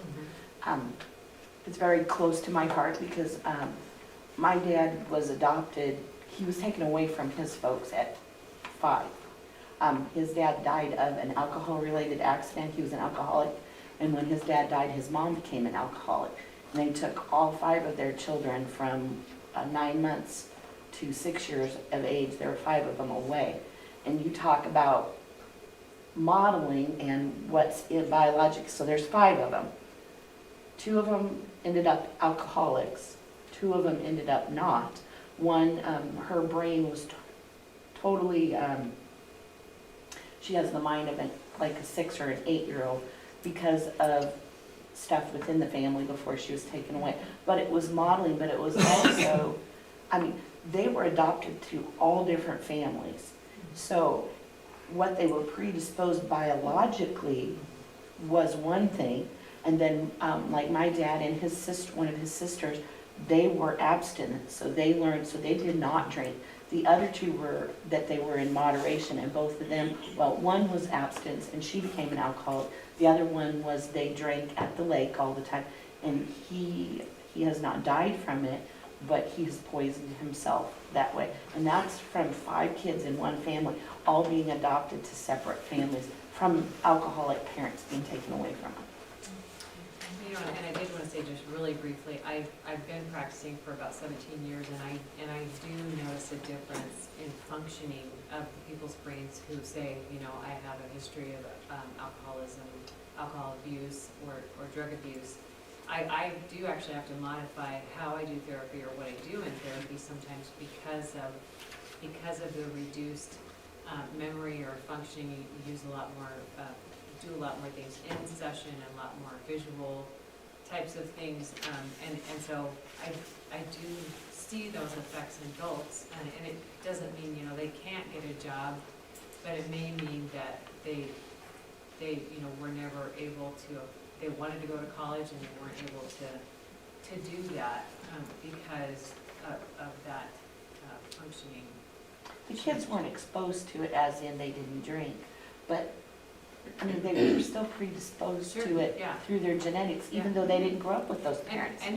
Speaker 15: It's very close to my heart because my dad was adopted he was taken away from his folks at 5. His dad died of an alcohol-related accident. He was an alcoholic. And when his dad died, his mom became an alcoholic. And they took all 5 of their children from 9 months to 6 years of age. There were 5 of them away. And you talk about modeling and what's in biologic. So there's 5 of them. 2 of them ended up alcoholics. 2 of them ended up not. One, her brain was totally, she has the mind of like a 6 or an 8-year-old because of stuff within the family before she was taken away. But it was modeling, but it was also, I mean, they were adopted to all different families. So what they were predisposed biologically was one thing, and then like my dad and his sister, one of his sisters, they were abstinent, so they learned, so they did not drink. The other 2 were that they were in moderation, and both of them, well, one was abstinence and she became an alcoholic. The other one was they drank at the lake all the time, and he has not died from it, but he has poisoned himself that way. And that's from 5 kids in one family, all being adopted to separate families from alcoholic parents being taken away from them.
Speaker 3: You know, and I did want to say just really briefly, I've been practicing for about 17 years, and I do notice a difference in functioning of the people's brains who say, you know, I have a history of alcoholism, alcohol abuse, or drug abuse. I do actually have to modify how I do therapy or what I do in therapy sometimes because of the reduced memory or functioning. You use a lot more, do a lot more things in session and a lot more visual types of things, and so I do see those effects in adults, and it doesn't mean, you know, they can't get a job, but it may mean that they you know, were never able to, they wanted to go to college and they weren't able to do that because of that functioning.
Speaker 15: The kids weren't exposed to it as in they didn't drink, but I mean, they were still predisposed
Speaker 3: Sure,
Speaker 15: to it
Speaker 3: yeah.
Speaker 15: through their genetics, even though they didn't grow up with those parents.
Speaker 3: And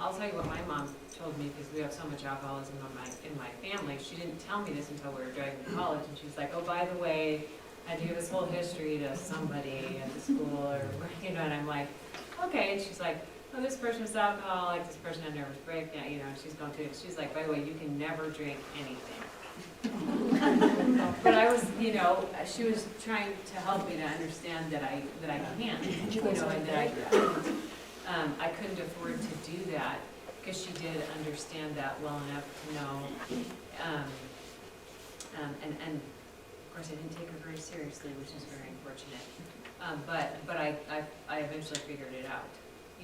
Speaker 3: I'll tell you what my mom told me, because we have so much alcoholism in my family. She didn't tell me this until we were driving to college, and she was like, oh, by the way, I do this whole history to somebody at the school, or, you know, and I'm like, okay. And she's like, oh, this person is alcoholic, this person had nervous breakdown, you know, and she's going through it. She's like, by the way, you can never drink anything. But I was, you know, she was trying to help me to understand that I can't, you know, and that I couldn't afford to do that, because she did understand that well enough to know, and of course I didn't take her very seriously, which is very unfortunate. But I eventually figured it out,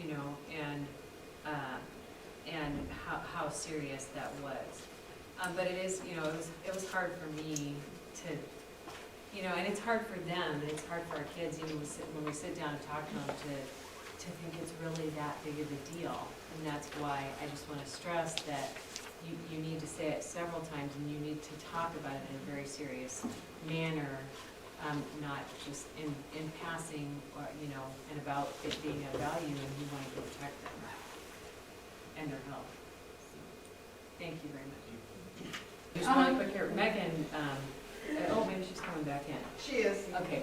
Speaker 3: you know, and how serious that was. But it is, you know, it was hard for me to, you know, and it's hard for them, and it's hard for our kids, you know, when we sit down and talk to them to think it's really that big of a deal. And that's why I just want to stress that you need to say it several times, and you need to talk about it in a very serious manner, not just in passing, or, you know, and about it being a value, and you want to protect them and their health. So, thank you very much. Just really quick here, Megan, oh, maybe she's coming back in.
Speaker 8: She is.
Speaker 3: Okay,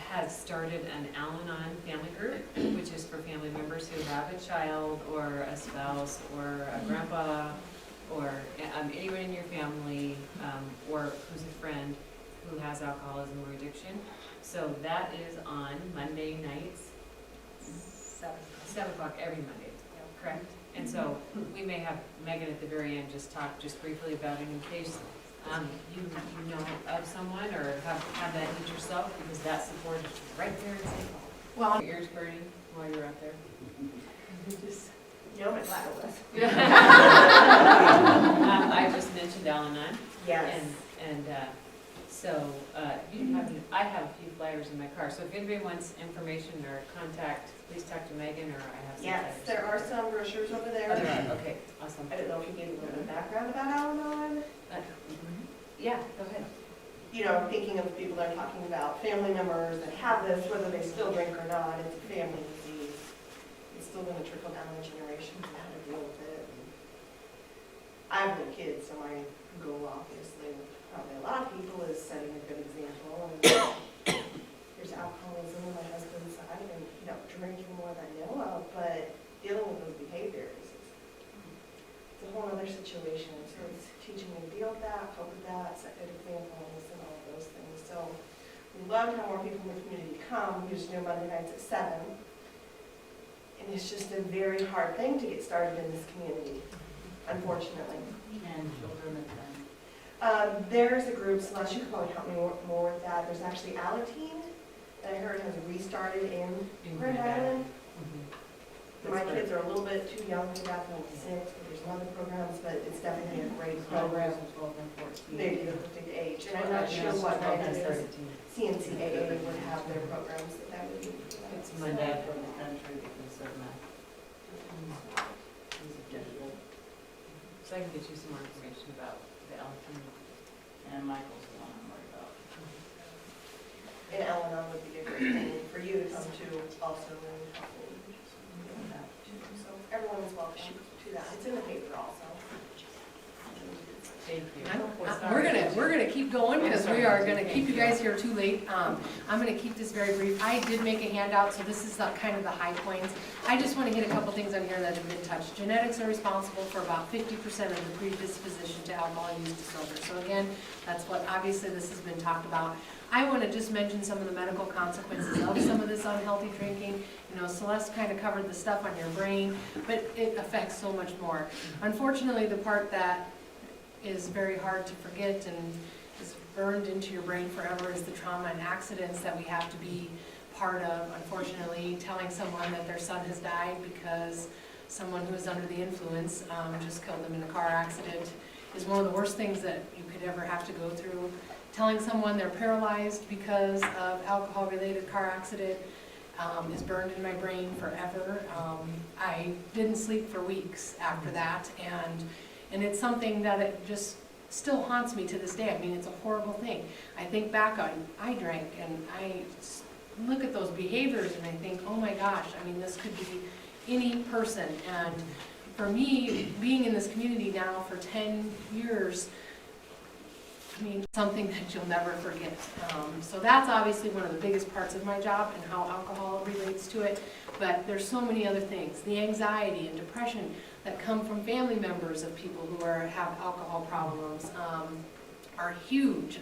Speaker 3: has started an Al-Anon family group, which is for family members who have a child or a spouse or a grandpa or anyone in your family, or who's a friend who has alcoholism or addiction. So that is on Monday nights, 7 o'clock every Monday, correct? And so we may have Megan at the very end just talk just briefly about it in case you know of someone or have that need yourself, because that support is right there in St. Paul. Well, your ears burning while you're out there.
Speaker 8: You know, my bladder was.
Speaker 3: I just mentioned Al-Anon.
Speaker 8: Yes.
Speaker 3: And so I have a few flyers in my car. So if anybody wants information or contact, please talk to Megan, or I have some
Speaker 8: Yes,
Speaker 3: flyers.
Speaker 8: there are some brochures over there.
Speaker 3: Oh, there are. Okay, awesome.
Speaker 8: I don't know if you gave a little bit of background about Al-Anon.
Speaker 3: Yeah, go ahead.
Speaker 8: You know, thinking of the people that are talking about family members that have this, whether they still drink or not, it's a family disease. It's still going to trickle down the generations and how to deal with it.
Speaker 16: I have no kids, so my goal obviously, probably a lot of people, is setting a good example. And there's alcoholism on my husband's side, and, you know, drinking more than I know of, but dealing with those behaviors is it's a whole other situation. So it's teaching me to deal with that, cope with that, set good examples, and all of those things. So we love how more people in the community come. We just know Monday nights at 7. And it's just a very hard thing to get started in this community, unfortunately.
Speaker 7: And children and them.
Speaker 16: There's a group, Celeste, you can probably help me more with that. There's actually Alateen that I heard has restarted in Grand Island. My kids are a little bit too young for that, they're 6, but there's other programs, but it's definitely a great program.
Speaker 7: 12 and 14.
Speaker 16: They do the perfect age, and I'm not sure what night it is. CNCAA would have their programs that would be.
Speaker 7: It's my dad from the country because of math. He's a judge.
Speaker 3: So I can get you some more information about the Alateen.
Speaker 7: And Michael's the one I'm worried about.
Speaker 16: And Eleanor would be a great thing for you to come to also and help me with that too. So everyone is welcome to that. It's in the paper also.
Speaker 3: Thank you.
Speaker 1: We're gonna keep going because we are gonna keep you guys here too late. I'm gonna keep this very brief. I did make a handout, so this is kind of the high points. I just wanna hit a couple things on here that have been touched. Genetics are responsible for about 50% of the predisposition to alcohol use disorder. So again, that's what, obviously this has been talked about. I wanna just mention some of the medical consequences of some of this unhealthy drinking. You know, Celeste kind of covered the stuff on your brain, but it affects so much more. Unfortunately, the part that is very hard to forget and is burned into your brain forever is the trauma and accidents that we have to be part of. Unfortunately, telling someone that their son has died because someone who is under the influence just killed them in a car accident is one of the worst things that you could ever have to go through. Telling someone they're paralyzed because of alcohol-related car accident is burned in my brain forever. I didn't sleep for weeks after that, and it's something that it just still haunts me to this day. I mean, it's a horrible thing. I think back on, I drank, and I look at those behaviors, and I think, oh my gosh, I mean, this could be any person. And for me, being in this community now for 10 years, I mean, something that you'll never forget. So that's obviously one of the biggest parts of my job and how alcohol relates to it. But there's so many other things. The anxiety and depression that come from family members of people who have alcohol problems are huge.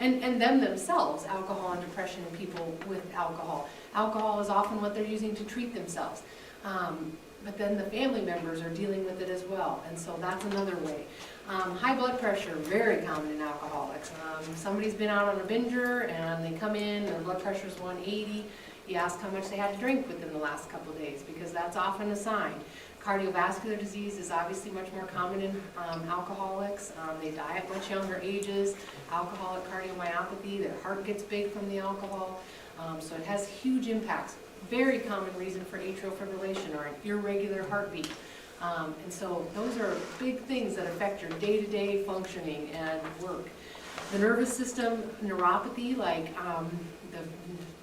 Speaker 1: And them themselves, alcohol and depression in people with alcohol. Alcohol is often what they're using to treat themselves. But then the family members are dealing with it as well. And so that's another way. High blood pressure, very common in alcoholics. Somebody's been out on a binger and they come in, their blood pressure is 180. You ask how much they had to drink within the last couple of days because that's often a sign. Cardiovascular disease is obviously much more common in alcoholics. They die at much younger ages. Alcoholic cardiomyopathy, their heart gets big from the alcohol. So it has huge impacts. Very common reason for atrial fibrillation or an irregular heartbeat. And so those are big things that affect your day-to-day functioning and work. The nervous system neuropathy, like the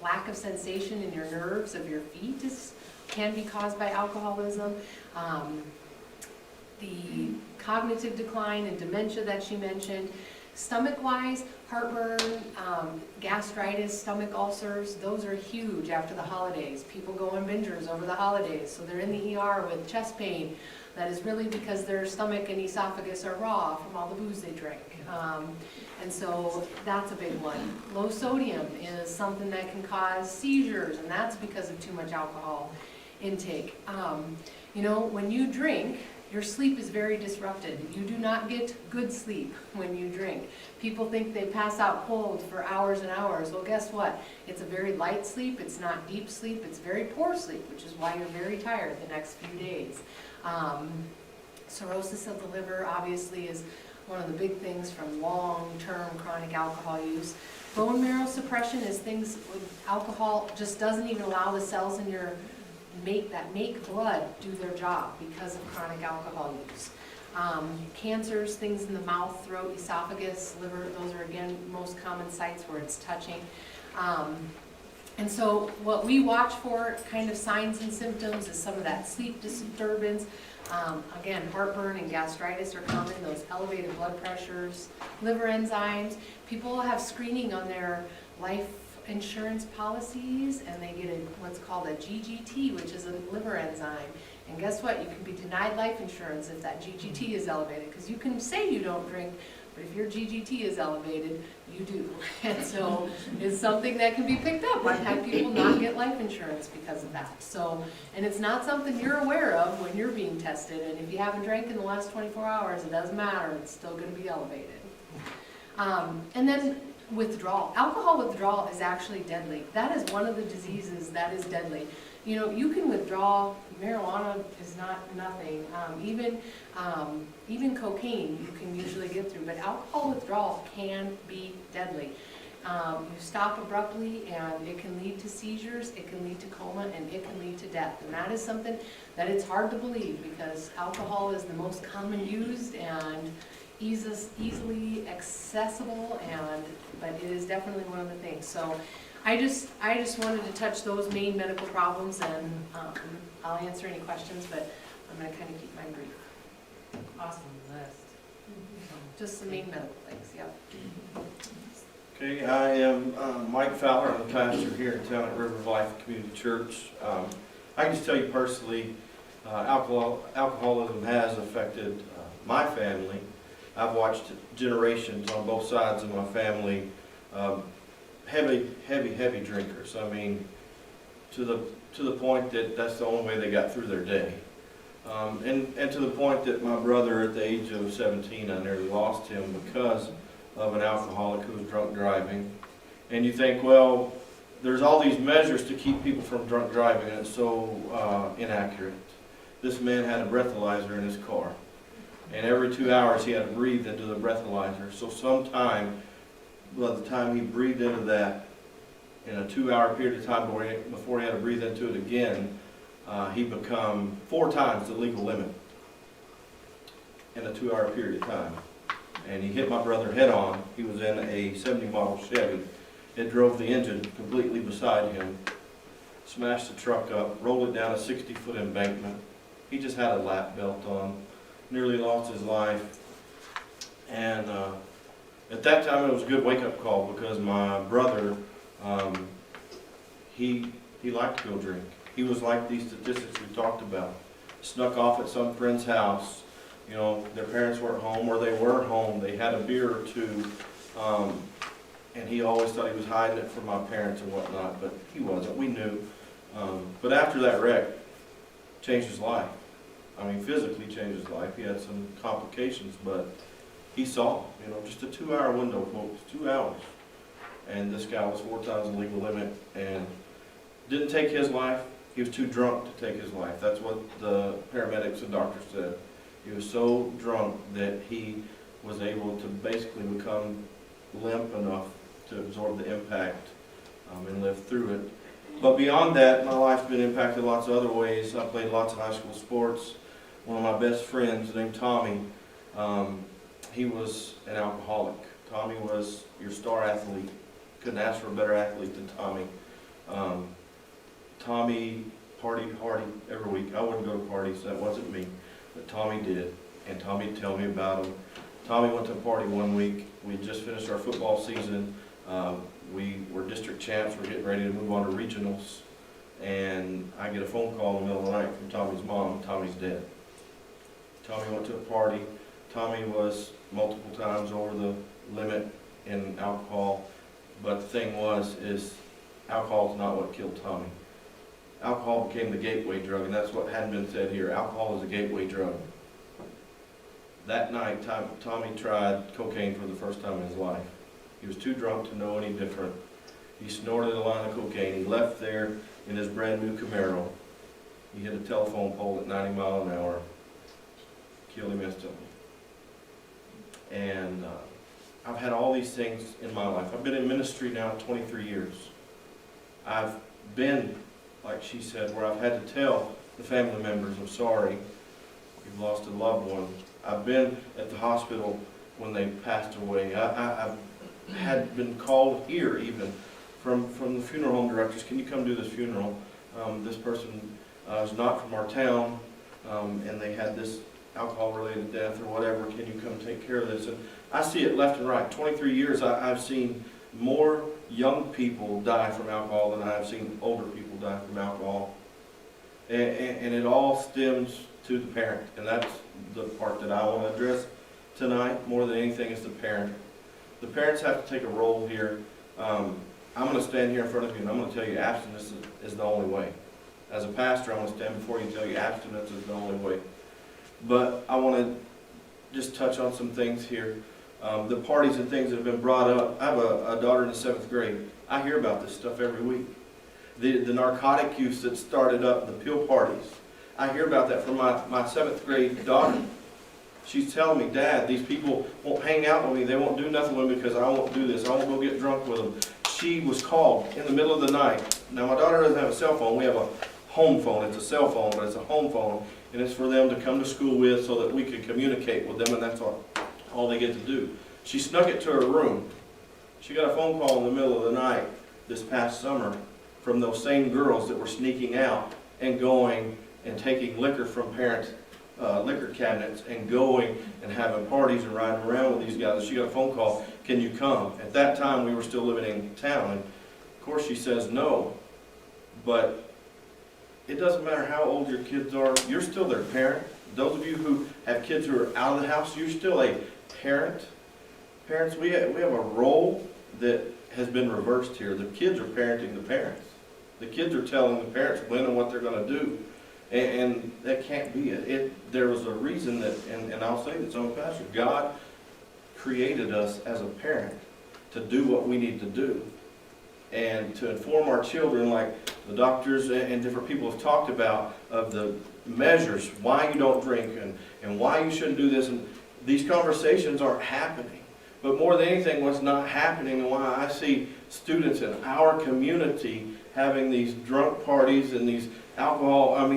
Speaker 1: lack of sensation in your nerves of your feet can be caused by alcoholism. The cognitive decline and dementia that she mentioned. Stomach-wise, heartburn, gastritis, stomach ulcers, those are huge after the holidays. People go on bingers over the holidays, so they're in the ER with chest pain. That is really because their stomach and esophagus are raw from all the booze they drink. And so that's a big one. Low sodium is something that can cause seizures, and that's because of too much alcohol intake. You know, when you drink, your sleep is very disrupted. You do not get good sleep when you drink. People think they pass out cold for hours and hours. Well, guess what? It's a very light sleep. It's not deep sleep. It's very poor sleep, which is why you're very tired the next few days. Cirrhosis of the liver, obviously, is one of the big things from long-term chronic alcohol use. Bone marrow suppression is things with alcohol just doesn't even allow the cells in your that make blood do their job because of chronic alcohol use. Cancers, things in the mouth, throat, esophagus, liver, those are again most common sites where it's touching. And so what we watch for, kind of signs and symptoms, is some of that sleep disturbance. Again, heartburn and gastritis are common, those elevated blood pressures, liver enzymes. People have screening on their life insurance policies, and they get what's called a GGT, which is a liver enzyme. And guess what? You can be denied life insurance if that GGT is elevated, because you can say you don't drink, but if your GGT is elevated, you do. And so it's something that can be picked up. I've had people not get life insurance because of that. So, and it's not something you're aware of when you're being tested. And if you haven't drank in the last 24 hours, it doesn't matter. It's still going to be elevated. And then withdrawal. Alcohol withdrawal is actually deadly. That is one of the diseases that is deadly. You know, you can withdraw. Marijuana is not nothing. Even cocaine you can usually get through, but alcohol withdrawal can be deadly. You stop abruptly and it can lead to seizures, it can lead to coma, and it can lead to death. And that is something that it's hard to believe, because alcohol is the most common used and easily accessible, but it is definitely one of the things. So I just wanted to touch those main medical problems, and I'll answer any questions, but I'm going to kind of keep mine brief.
Speaker 3: Awesome list.
Speaker 1: Just the main medical things, yep.
Speaker 17: Okay, I am Mike Fowler. I'm the pastor here in town at River of Life Community Church. I can just tell you personally, alcoholism has affected my family. I've watched generations on both sides of my family, heavy drinkers. I mean, to the point that that's the only way they got through their day. And to the point that my brother, at the age of 17, I nearly lost him because of an alcoholic who was drunk driving. And you think, well, there's all these measures to keep people from drunk driving, and it's so inaccurate. This man had a breathalyzer in his car, and every 2 hours he had to breathe into the breathalyzer. So sometime, by the time he breathed into that, in a 2-hour period of time before he had to breathe into it again, he become 4 times the legal limit in a 2-hour period of time. And he hit my brother head on. He was in a 70 model Chevy. It drove the engine completely beside him, smashed the truck up, rolled it down a 60-foot embankment. He just had a lap belt on, nearly lost his life. And at that time it was a good wake-up call, because my brother, he liked to go drink. He was like these statistics we talked about. Snuck off at some friend's house. You know, their parents weren't home, or they were home. They had a beer or two, and he always thought he was hiding it from my parents and whatnot, but he wasn't. We knew. But after that wreck, changed his life. I mean, physically changed his life. He had some complications, but he saw, you know, just a 2-hour window, folks, 2 hours. And this guy was 4 times the legal limit, and didn't take his life. He was too drunk to take his life. That's what the paramedics and doctors said. He was so drunk that he was able to basically become limp enough to absorb the impact and live through it. But beyond that, my life's been impacted lots of other ways. I played lots of high school sports. One of my best friends, named Tommy, he was an alcoholic. Tommy was your star athlete. Couldn't ask for a better athlete than Tommy. Tommy partied hard every week. I wouldn't go to parties, that wasn't me. But Tommy did, and Tommy'd tell me about them. Tommy went to a party one week. We had just finished our football season. We were district champs. We're getting ready to move on to regionals. And I get a phone call in the middle of the night from Tommy's mom. Tommy's dead. Tommy went to a party. Tommy was multiple times over the limit in alcohol. But the thing is alcohol is not what killed Tommy. Alcohol became the gateway drug, and that's what hadn't been said here. Alcohol is a gateway drug. That night, Tommy tried cocaine for the first time in his life. He was too drunk to know any different. He snorted a line of cocaine. He left there in his brand new Camaro. He hit a telephone pole at 90 miles an hour, killed him instantly. And I've had all these things in my life. I've been in ministry now 23 years. I've been, like she said, where I've had to tell the family members, I'm sorry, you've lost a loved one. I've been at the hospital when they passed away. I've had been called here even from the funeral home directors, can you come do this funeral? This person is not from our town, and they had this alcohol-related death or whatever, can you come take care of this? And I see it left and right. 23 years, I've seen more young people die from alcohol than I've seen older people die from alcohol. And it all stems to the parent, and that's the part that I want to address tonight more than anything is the parent. The parents have to take a role here. I'm going to stand here in front of you and I'm going to tell you abstinence is the only way. As a pastor, I'm going to stand before you and tell you abstinence is the only way. But I want to just touch on some things here. The parties and things that have been brought up. I have a daughter in the 7th grade. I hear about this stuff every week. The narcotic use that started up, the pill parties. I hear about that from my 7th grade daughter. She's telling me, Dad, these people won't hang out with me. They won't do nothing with me because I won't do this. I won't go get drunk with them. She was called in the middle of the night. Now, my daughter doesn't have a cell phone. We have a home phone. It's a cell phone, but it's a home phone. And it's for them to come to school with so that we can communicate with them, and that's all they get to do. She snuck it to her room. She got a phone call in the middle of the night this past summer from those same girls that were sneaking out and going and taking liquor from parents' liquor cabinets and going and having parties and riding around with these guys. She got a phone call, can you come? At that time, we were still living in town, and of course she says no, but it doesn't matter how old your kids are, you're still their parent. Those of you who have kids who are out of the house, you're still a parent. Parents, we have a role that has been reversed here. The kids are parenting the parents. The kids are telling the parents when and what they're going to do. And that can't be it. There was a reason that, and I'll say this on pastor, God created us as a parent to do what we need to do. And to inform our children, like the doctors and different people have talked about, of the measures, why you don't drink and why you shouldn't do this. And these conversations aren't happening. But more than anything, what's not happening and why I see students in our community having these drunk parties and these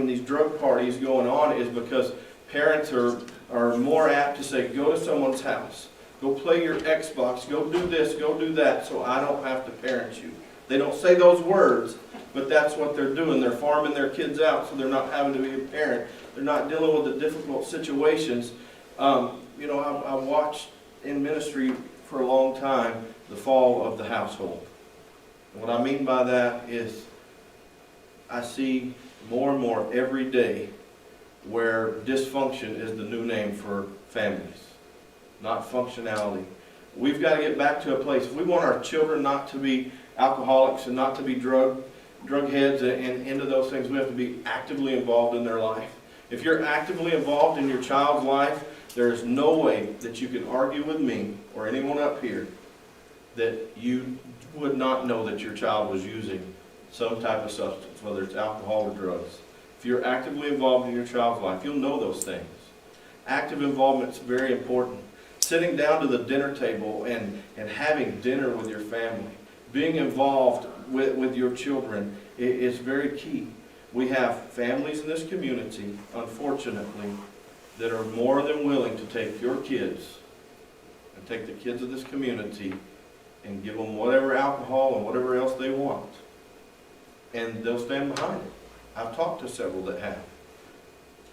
Speaker 17: these drug parties going on is because parents are more apt to say, go to someone's house, go play your Xbox, go do this, go do that, so I don't have to parent you. They don't say those words, but that's what they're doing. They're farming their kids out so they're not having to be a parent. They're not dealing with the difficult situations. I watched in ministry for a long time the fall of the household. And what I mean by that is I see more and more every day where dysfunction is the new name for families, not functionality. We've got to get back to a place. If we want our children not to be alcoholics and not to be drug heads and into those things, we have to be actively involved in their life. If you're actively involved in your child's life, there is no way that you can argue with me or anyone up here that you would not know that your child was using some type of substance, whether it's alcohol or drugs. If you're actively involved in your child's life, you'll know those things. Active involvement is very important. Sitting down to the dinner table and having dinner with your family, being involved with your children is very key. We have families in this community, unfortunately, that are more than willing to take your kids and take the kids of this community and give them whatever alcohol and whatever else they want. And they'll stand behind it. I've talked to several that have.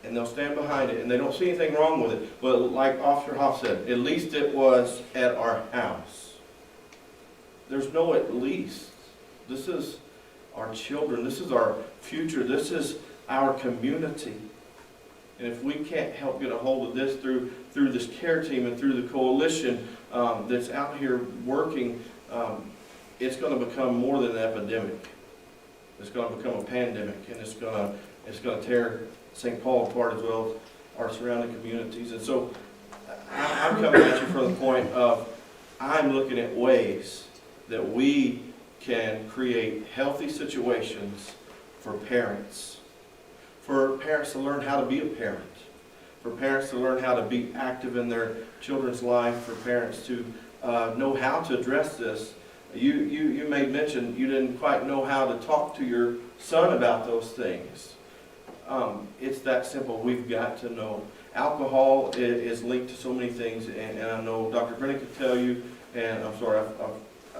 Speaker 17: And they'll stand behind it, and they don't see anything wrong with it. But like Officer Hoff said, at least it was at our house. There's no at least. This is our children. This is our future. This is our community. And if we can't help get a hold of this through this care team and through the coalition that's out here working, it's going to become more than an epidemic. It's going to become a pandemic, and it's going to tear St. Paul apart as well as our surrounding communities. And so I'm coming at you from the point of I'm looking at ways that we can create healthy situations for parents to learn how to be a parent, for parents to learn how to be active in their children's life, for parents to know how to address this. You made mention you didn't quite know how to talk to your son about those things. It's that simple. We've got to know. Alcohol is linked to so many things, and I know Dr. Brennan could tell you, and I'm sorry,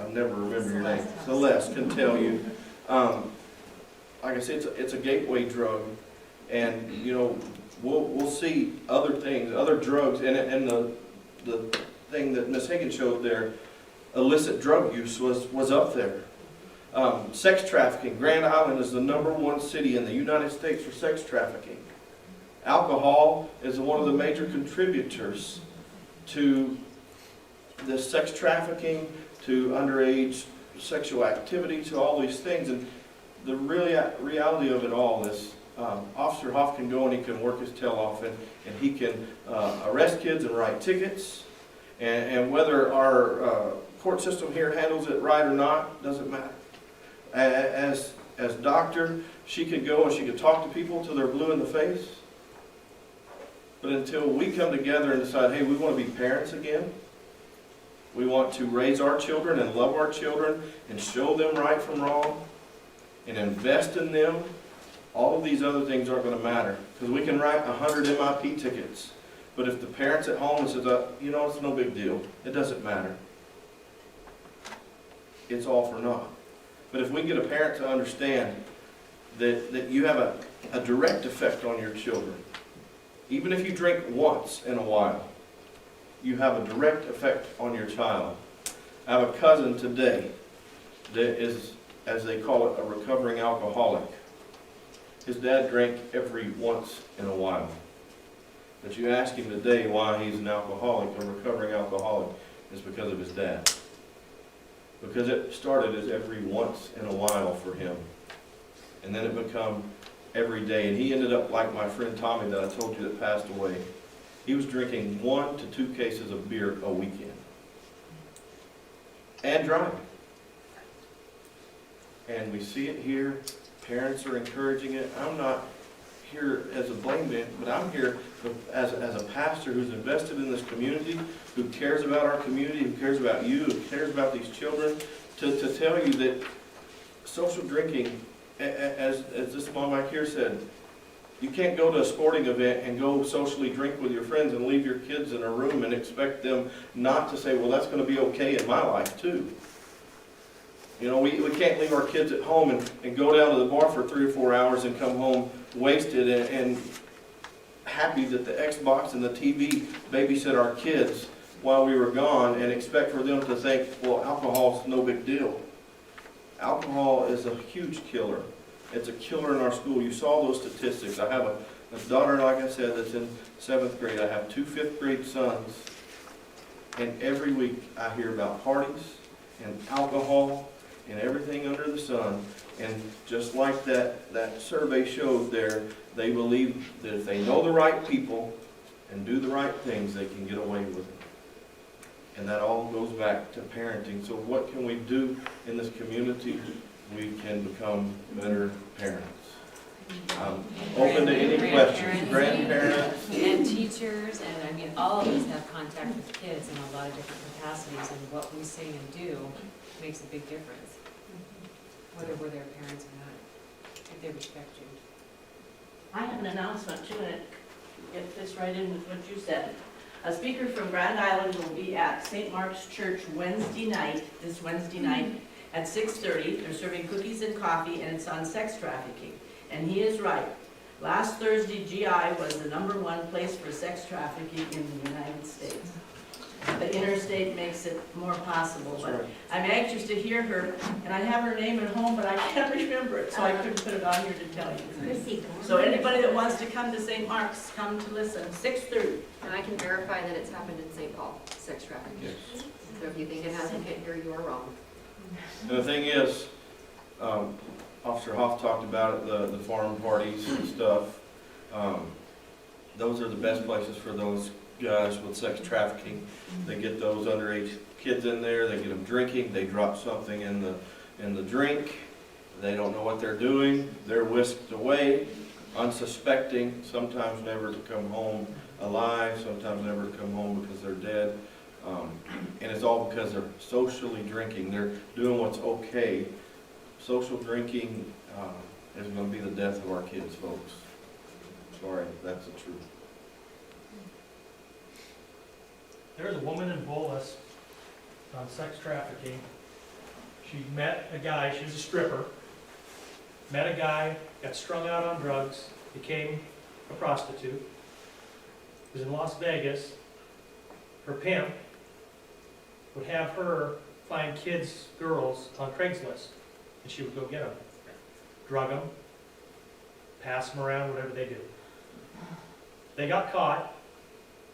Speaker 17: I never remember your name, Celeste can tell you. Like I said, it's a gateway drug, and, you know, we'll see other things, other drugs, and the thing that Ms. Higgins showed there, illicit drug use was up there. Sex trafficking, Grand Island is the #1 city in the United States for sex trafficking. Alcohol is one of the major contributors to this sex trafficking, to underage sexual activity, to all these things. And the reality of it all is Officer Hoff can go and he can work his tail off, and he can arrest kids and write tickets. And whether our court system here handles it right or not, doesn't matter. As doctor, she could go and she could talk to people till they're blue in the face. But until we come together and decide, hey, we want to be parents again, we want to raise our children and love our children and show them right from wrong and invest in them, all of these other things aren't going to matter. Because we can write 100 MIP tickets, but if the parents at home says, you know, it's no big deal, it doesn't matter, it's all for naught. But if we get a parent to understand that you have a direct effect on your children, even if you drink once in a while, you have a direct effect on your child. I have a cousin today that is, as they call it, a recovering alcoholic. His dad drank every once in a while. But you ask him today why he's an alcoholic, a recovering alcoholic, it's because of his dad. Because it started as every once in a while for him. And then it became every day. And he ended up like my friend Tommy that I told you that passed away. He was drinking 1 to 2 cases of beer a weekend. And driving. And we see it here. Parents are encouraging it. I'm not here as a blame man, but I'm here as a pastor who's invested in this community, who cares about our community, who cares about you, who cares about these children, to tell you that social drinking, as this mom back here said, you can't go to a sporting event and go socially drink with your friends and leave your kids in a room and expect them not to say, well, that's going to be okay in my life too. You know, we can't leave our kids at home and go down to the bar for 3 or 4 hours and come home wasted and happy that the Xbox and the TV babysit our kids while we were gone and expect for them to think, well, alcohol's no big deal. Alcohol is a huge killer. It's a killer in our school. You saw those statistics. I have a daughter, like I said, that's in 7th grade. I have 2 5th grade sons. And every week I hear about parties and alcohol and everything under the sun. And just like that survey showed there, they believe that if they know the right people and do the right things, they can get away with it. And that all goes back to parenting. So what can we do in this community? We can become better parents. Open to any questions. Grandparents.
Speaker 3: And teachers, and I mean, all of us have contact with kids in a lot of different capacities, and what we say and do makes a big difference. Whether we're their parents or not, if they respect you.
Speaker 7: I have an announcement too, and it gets this right in with what you said. A speaker from Grand Island will be at St. Mark's Church this Wednesday night at 6:30. They're serving cookies and coffee, and it's on sex trafficking. And he is right. Last Thursday, GI was the #1 place for sex trafficking in the United States. The interstate makes it more possible, but I'm anxious to hear her, and I have her name at home, but I can't remember it, so I couldn't put it on here to tell you. So anybody that wants to come to St. Mark's, come to listen, 6:30.
Speaker 2: And I can verify that it's happened in St. Paul, sex trafficking.
Speaker 17: Yes.
Speaker 2: So if you think it hasn't hit here, you are wrong.
Speaker 17: And the thing is, Officer Hoff talked about it, the farm parties and stuff. Those are the best places for those guys with sex trafficking. They get those underage kids in there, they get them drinking, they drop something in the drink, they don't know what they're doing, they're whisked away, unsuspecting, sometimes never to come home alive, sometimes never to come home because they're dead. And it's all because they're socially drinking, they're doing what's okay. Social drinking is going to be the death of our kids, folks. Sorry, that's the truth.
Speaker 5: There's a woman in Bolas on sex trafficking She met a guy, she was a stripper, met a guy, got strung out on drugs, became a prostitute, was in Las Vegas. Her pimp would have her find kids, girls on Craigslist, and she would go get them, drug them, pass them around, whatever they do. They got caught.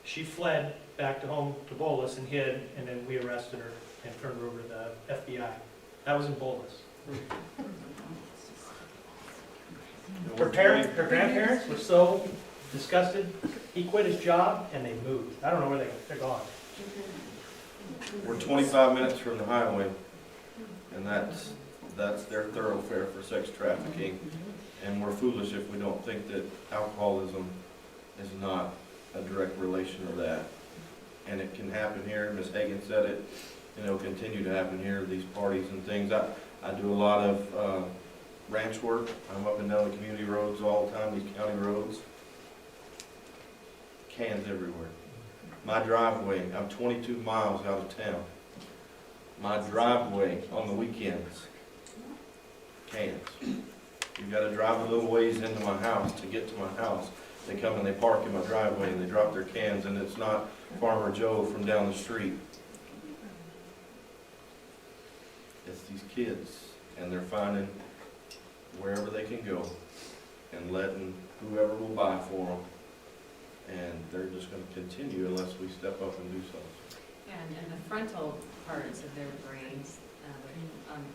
Speaker 5: She fled back to home to Bolus and hid, and then we arrested her and turned her over to the FBI. That was in Bolus. Her parents, her grandparents were so disgusted, he quit his job and they moved. I don't know where they're gone.
Speaker 17: We're 25 minutes from the highway, and that's their thoroughfare for sex trafficking. And we're foolish if we don't think that alcoholism is not a direct relation of that. And it can happen here, Ms. Hagan said it, and it'll continue to happen here, these parties and things. I do a lot of ranch work. I'm up and down the community roads all the time, these county roads. Cans everywhere. My driveway, I'm 22 miles out of town. My driveway on the weekends, cans. You've got to drive a little ways into my house to get to my house. They come and they park in my driveway and they drop their cans, and it's not Farmer Joe from down the street. It's these kids, and they're finding wherever they can go and letting whoever will buy for them. And they're just going to continue unless we step up and do something.
Speaker 3: Yeah, and the frontal parts of their brains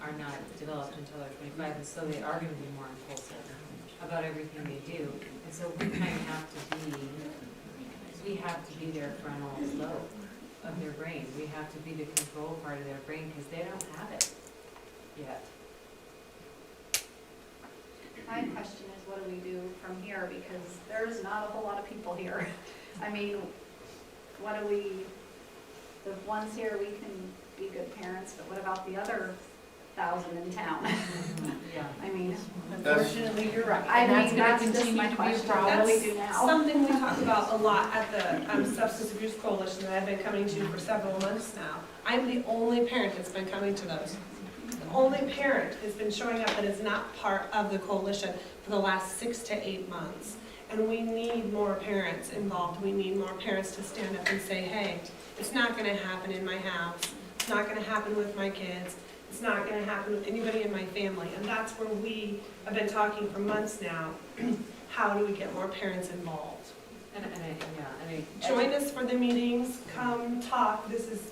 Speaker 3: are not developed until they're 25, and so they are going to be more impulsive about everything they do. And so we kind of have to be their frontal lobe of their brain. We have to be the control part of their brain because they don't have it yet.
Speaker 10: My question is, what do we do from here? Because there's not a whole lot of people here. I mean, what do we, the ones here, we can be good parents, but what about the other 1,000 in town?
Speaker 3: Yeah.
Speaker 10: I mean,
Speaker 7: Unfortunately, you're right.
Speaker 10: I
Speaker 8: that's
Speaker 10: mean,
Speaker 8: gonna
Speaker 10: that's just
Speaker 8: continue
Speaker 10: my
Speaker 8: to be a
Speaker 10: question.
Speaker 8: problem.
Speaker 10: What do we do now?
Speaker 8: Something we talk about a lot at the Substance Abuse Coalition that I've been coming to for several months now. I'm the only parent that's been coming to those. The only parent has been showing up that is not part of the coalition for the last 6 to 8 months. And we need more parents involved. We need more parents to stand up and say, hey, it's not gonna happen in my house. It's not gonna happen with my kids. It's not gonna happen with anybody in my family. And that's where we have been talking for months now. How do we get more parents involved? Join us for the meetings, come talk. This is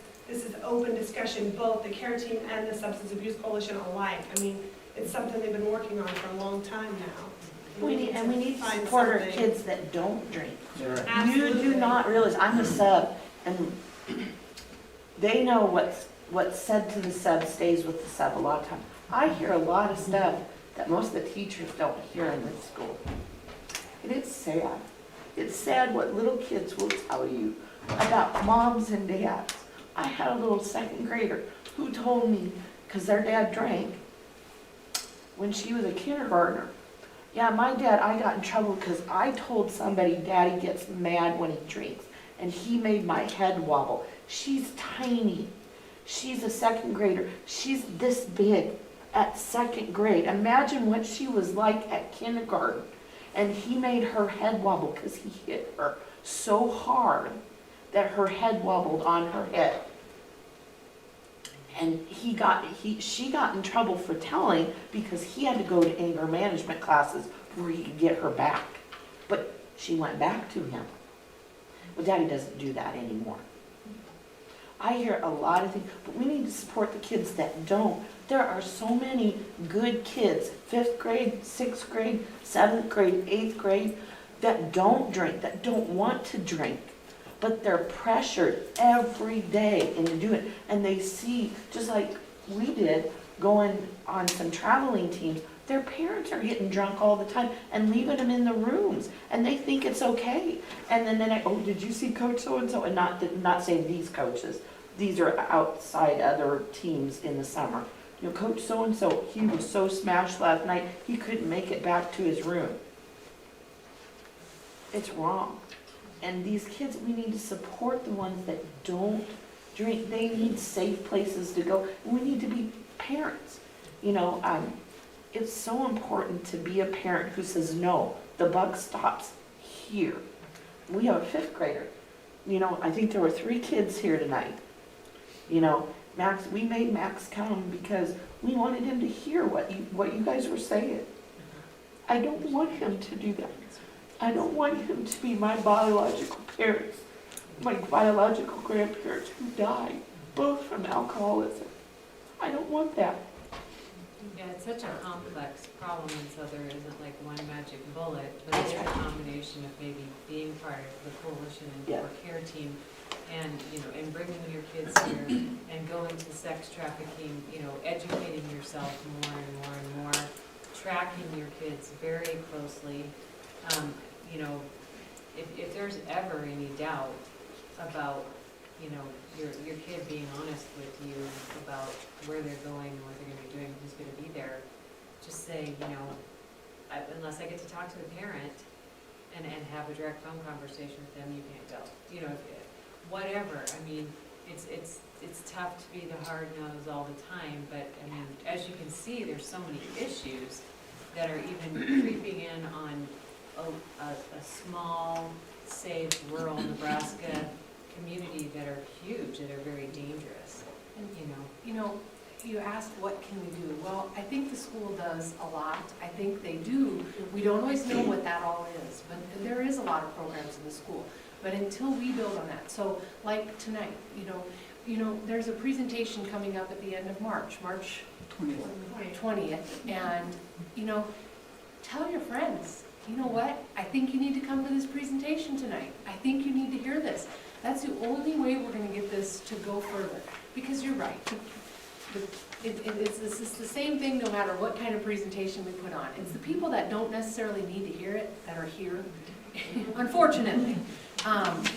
Speaker 8: open discussion, both the CARE team and the Substance Abuse Coalition alike. I mean, it's something they've been working on for a long time now.
Speaker 15: We need to
Speaker 8: find
Speaker 15: support our
Speaker 8: something.
Speaker 15: kids that don't drink.
Speaker 8: Absolutely.
Speaker 15: You do not realize, I'm a sub, and they know what's said to the sub stays with the sub a lot of times. I hear a lot of stuff that most of the teachers don't hear in this school. And it's sad. It's sad what little kids will tell you about moms and dads. I had a little second grader who told me, because their dad drank, when she was a kindergartner, yeah, my dad, I got in trouble because I told somebody Daddy gets mad when he drinks, and he made my head wobble. She's tiny. She's a second grader. She's this big at second grade. Imagine what she was like at kindergarten. And he made her head wobble because he hit her so hard that her head wobbled on her head. And she got in trouble for telling because he had to go to anger management classes where he could get her back. But she went back to him. Well, Daddy doesn't do that anymore. I hear a lot of things, but we need to support the kids that don't. There are so many good kids, 5th grade, 6th grade, 7th grade, 8th grade, that don't drink, that don't want to drink. But they're pressured every day into doing it. And they see, just like we did, going on some traveling teams, their parents are getting drunk all the time and leaving them in the rooms. And they think it's okay. And then oh, did you see Coach so-and-so? And not saying these coaches. These are outside other teams in the summer. You know, Coach so-and-so, he was so smashed last night, he couldn't make it back to his room. It's wrong. And these kids, we need to support the ones that don't drink. They need safe places to go. And we need to be parents, you know, it's so important to be a parent who says, no, the buck stops here. We have a 5th grader. You know, I think there were 3 kids here tonight. You know, Max, we made Max come because we wanted him to hear what you guys were saying. I don't want him to do that. I don't want him to be my biological parents, my biological grandparents who died, both from alcoholism. I don't want that.
Speaker 3: Yeah, it's such a complex problem, and so there isn't like one magic bullet, but it's a combination of maybe being part of the coalition and
Speaker 15: Yeah.
Speaker 3: or care team, and, you know, and bringing your kids here, and going to sex trafficking, you know, educating yourself more and more and more, tracking your kids very closely. You know, if there's ever any doubt about, you know, your kid being honest with you about where they're going and what they're gonna be doing, who's gonna be there, just say, you know, unless I get to talk to the parent and have a direct phone conversation with them, you can't go. You know, whatever, I mean, it's tough to be the hard nose all the time, but, I mean, as you can see, there's so many issues that are even creeping in on a small, safe, rural Nebraska community that are huge, that are very dangerous, you know.
Speaker 1: You know, you asked what can we do? Well, I think the school does a lot. I think they do. We don't always know what that all is, but there is a lot of programs in the school. But until we build on that, so like tonight, you know, there's a presentation coming up at the end of March 20th, and, you know, tell your friends, you know what, I think you need to come to this presentation tonight. I think you need to hear this. That's the only way we're gonna get this to go further, because you're right. It's the same thing no matter what kind of presentation we put on. It's the people that don't necessarily need to hear it that are here, unfortunately.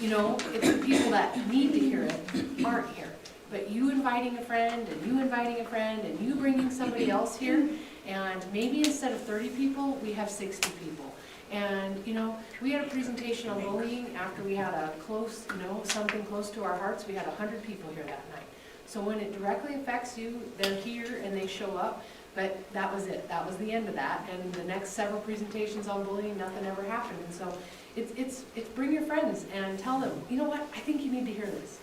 Speaker 1: You know, it's the people that need to hear it aren't here. But you inviting a friend, and you inviting a friend, and you bringing somebody else here, and maybe instead of 30 people, we have 60 people. And, you know, we had a presentation on bullying after we had a close, you know, something close to our hearts. We had 100 people here that night. So when it directly affects you, they're here and they show up, but that was it. That was the end of that. And the next several presentations on bullying, nothing ever happened. And so it's bring your friends and tell them, you know what, I think you need to hear this.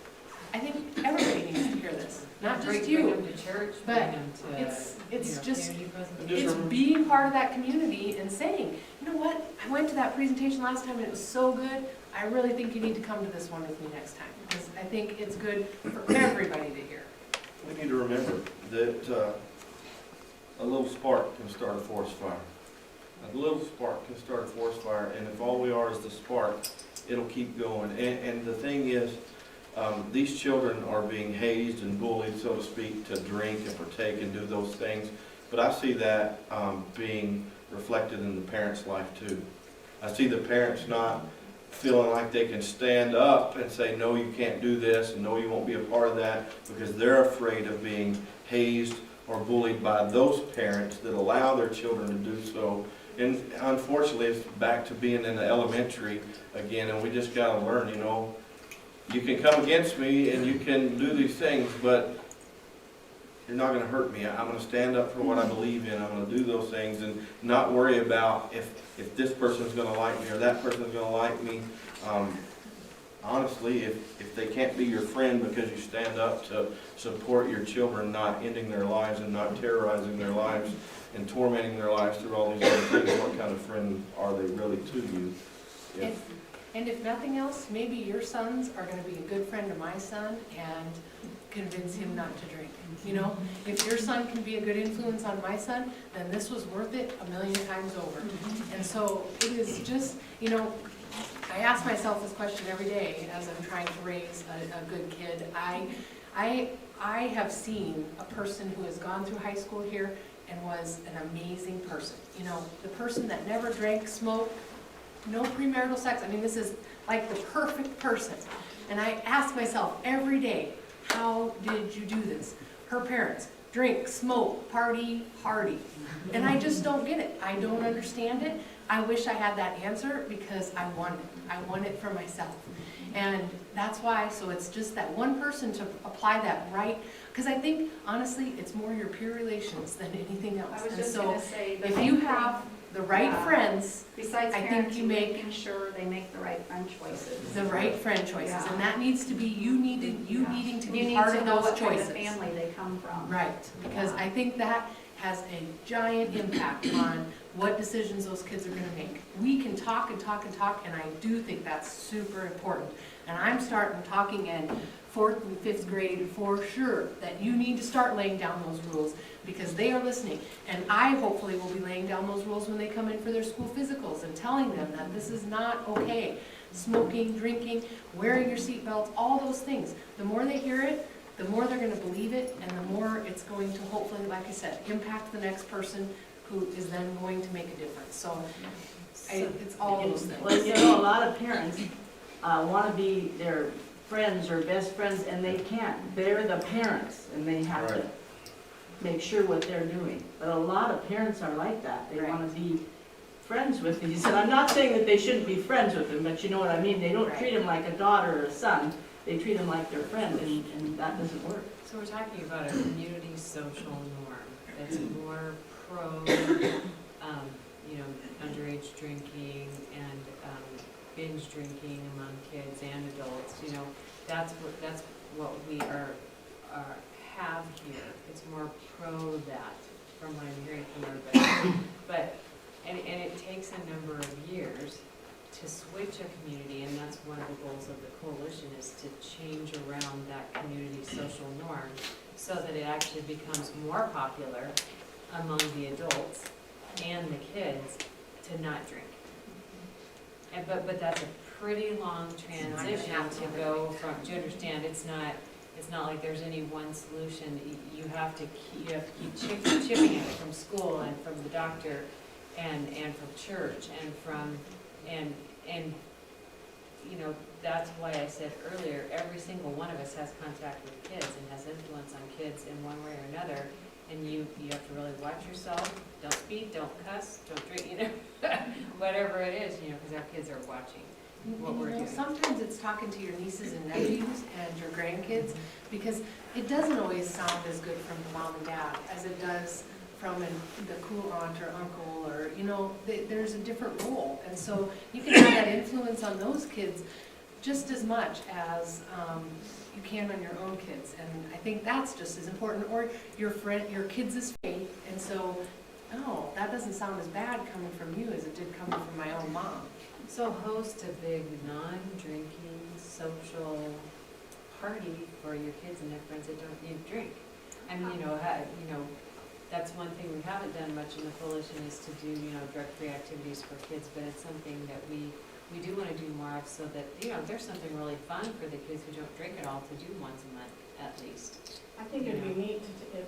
Speaker 1: I think everybody needs to hear this, not just
Speaker 3: Bring
Speaker 1: you.
Speaker 3: them to church,
Speaker 1: But
Speaker 3: bring them to,
Speaker 1: it's
Speaker 3: you know,
Speaker 1: just,
Speaker 3: community
Speaker 1: it's
Speaker 3: presentations.
Speaker 1: being part of that community and saying, you know what, I went to that presentation last time and it was so good, I really think you need to come to this one with me next time, because I think it's good for everybody to hear.
Speaker 17: We need to remember that a little spark can start a forest fire. A little spark can start a forest fire, and if all we are is the spark, it'll keep going. And the thing is, these children are being hazed and bullied, so to speak, to drink and partake and do those things. But I see that being reflected in the parents' life too. I see the parents not feeling like they can stand up and say, no, you can't do this, and no, you won't be a part of that, because they're afraid of being hazed or bullied by those parents that allow their children to do so. And unfortunately, it's back to being in the elementary again, and we just gotta learn, you know, you can come against me and you can do these things, but you're not gonna hurt me. I'm gonna stand up for what I believe in. I'm gonna do those things and not worry about if this person's gonna like me or that person's gonna like me. Honestly, if they can't be your friend because you stand up to support your children not ending their lives and not terrorizing their lives and tormenting their lives through all these other things, what kind of friend are they really to you?
Speaker 1: And if nothing else, maybe your sons are gonna be a good friend to my son and convince him not to drink. You know, if your son can be a good influence on my son, then this was worth it 1,000,000 times over. And so it is just, you know, I ask myself this question every day as I'm trying to raise a good kid. I have seen a person who has gone through high school here and was an amazing person. You know, the person that never drank, smoked, no premarital sex. I mean, this is like the perfect person. And I ask myself every day, how did you do this? Her parents, drink, smoke, party, hardy. And I just don't get it. I don't understand it. I wish I had that answer because I want it. I want it for myself. And that's why, so it's just that one person to apply that right, because I think honestly, it's more your peer relations than anything else.
Speaker 10: I was
Speaker 1: And
Speaker 10: just
Speaker 1: so
Speaker 10: gonna say, the
Speaker 1: if
Speaker 10: main
Speaker 1: you
Speaker 10: thing,
Speaker 1: have the right
Speaker 10: yeah,
Speaker 1: friends,
Speaker 10: besides
Speaker 1: I think
Speaker 10: parents,
Speaker 1: you make
Speaker 10: making sure they make the right friend choices.
Speaker 1: the right friend choices,
Speaker 10: Yeah.
Speaker 1: and that needs to be you needing to
Speaker 10: You
Speaker 1: be
Speaker 10: need
Speaker 1: part
Speaker 10: to
Speaker 1: of
Speaker 10: know
Speaker 1: those
Speaker 10: what kind
Speaker 1: choices.
Speaker 10: of family they come from.
Speaker 1: Right, because
Speaker 10: Yeah.
Speaker 1: I think that has a giant impact on what decisions those kids are gonna make. We can talk and talk and talk, and I do think that's super important. And I'm starting talking in 4th and 5th grade for sure, that you need to start laying down those rules, because they are listening. And I hopefully will be laying down those rules when they come in for their school physicals and telling them that this is not okay. Smoking, drinking, wearing your seatbelts, all those things. The more they hear it, the more they're gonna believe it, and the more it's going to hopefully, like I said, impact the next person who is then going to make a difference. So, it's all those things.
Speaker 7: Well, you know, a lot of parents want to be their friends or best friends, and they can't. They're the parents, and they have to
Speaker 17: Right.
Speaker 7: make sure what they're doing. But a lot of parents are like that. They
Speaker 1: Right.
Speaker 7: want to be friends with these. And I'm not saying that they shouldn't be friends with them, but you know what I mean? They don't
Speaker 1: Right.
Speaker 7: treat them like a daughter or a son. They treat them like their friend, and that doesn't work.
Speaker 3: So we're talking about a community social norm that's more pro, underage drinking and binge drinking among kids and adults, that's what we have here. It's more pro that, from what I'm hearing from everybody. And it takes a number of years to switch a community, and that's one of the goals of the coalition, is to change around that community social norm so that it actually becomes more popular among the adults and the kids to not drink. But that's a pretty long transition to go from, do you understand, it's not like there's any one solution. You have to keep chipping at it from school and from the doctor and from church and that's why I said earlier, every single one of us has contact with kids and has influence on kids in one way or another. And you have to really watch yourself. Don't speed, don't cuss, don't drink, whatever it is, because our kids are watching what we're doing.
Speaker 1: Sometimes it's talking to your nieces and nephews and your grandkids, because it doesn't always sound as good from the mom and dad as it does from the cool aunt or uncle, or, there's a different role. And so you can have that influence on those kids just as much as you can on your own kids. And I think that's just as important. Or your kids' faith. And so, oh, that doesn't sound as bad coming from you as it did coming from my own mom.
Speaker 3: So host a big non-drinking social party for your kids and their friends that don't drink. I mean, that's one thing we haven't done much in the coalition, is to do, drug-free activities for kids, but it's something that we do want to do more of, so that, there's something really fun for the kids who don't drink at all to do once a month at least.
Speaker 18: I think it'd be neat to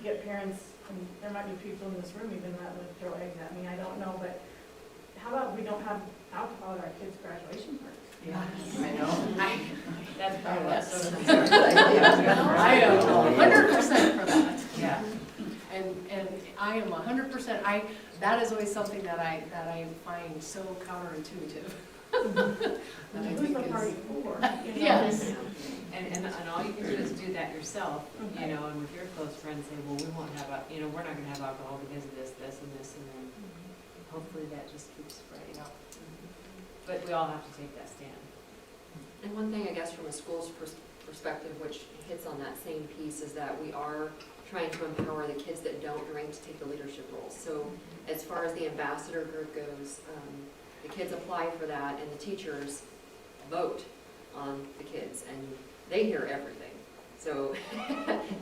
Speaker 18: get parents, and there might be people in this room even that would throw eggs at me, I don't know, but how about we don't have alcohol at our kids' graduation parties?
Speaker 3: Yeah.
Speaker 1: I know.
Speaker 3: That's probably what social.
Speaker 1: I am 100% for that.
Speaker 3: Yeah.
Speaker 1: And I am 100%, that is always something that I find so counterintuitive. That I
Speaker 18: Who's
Speaker 1: think
Speaker 18: the
Speaker 1: is-
Speaker 18: party for?
Speaker 1: Yes.
Speaker 3: And all you can do is do that yourself, and with your close friends, say, well, we won't have, we're not gonna have alcohol because of this, and this, and then hopefully that just keeps spreading out. But we all have to take that stand.
Speaker 2: And one thing, I guess, from a school's perspective, which hits on that same piece, is that we are trying to empower the kids that don't drink to take the leadership roles. So as far as the ambassador group goes, the kids apply for that, and the teachers vote on the kids, and they hear everything. So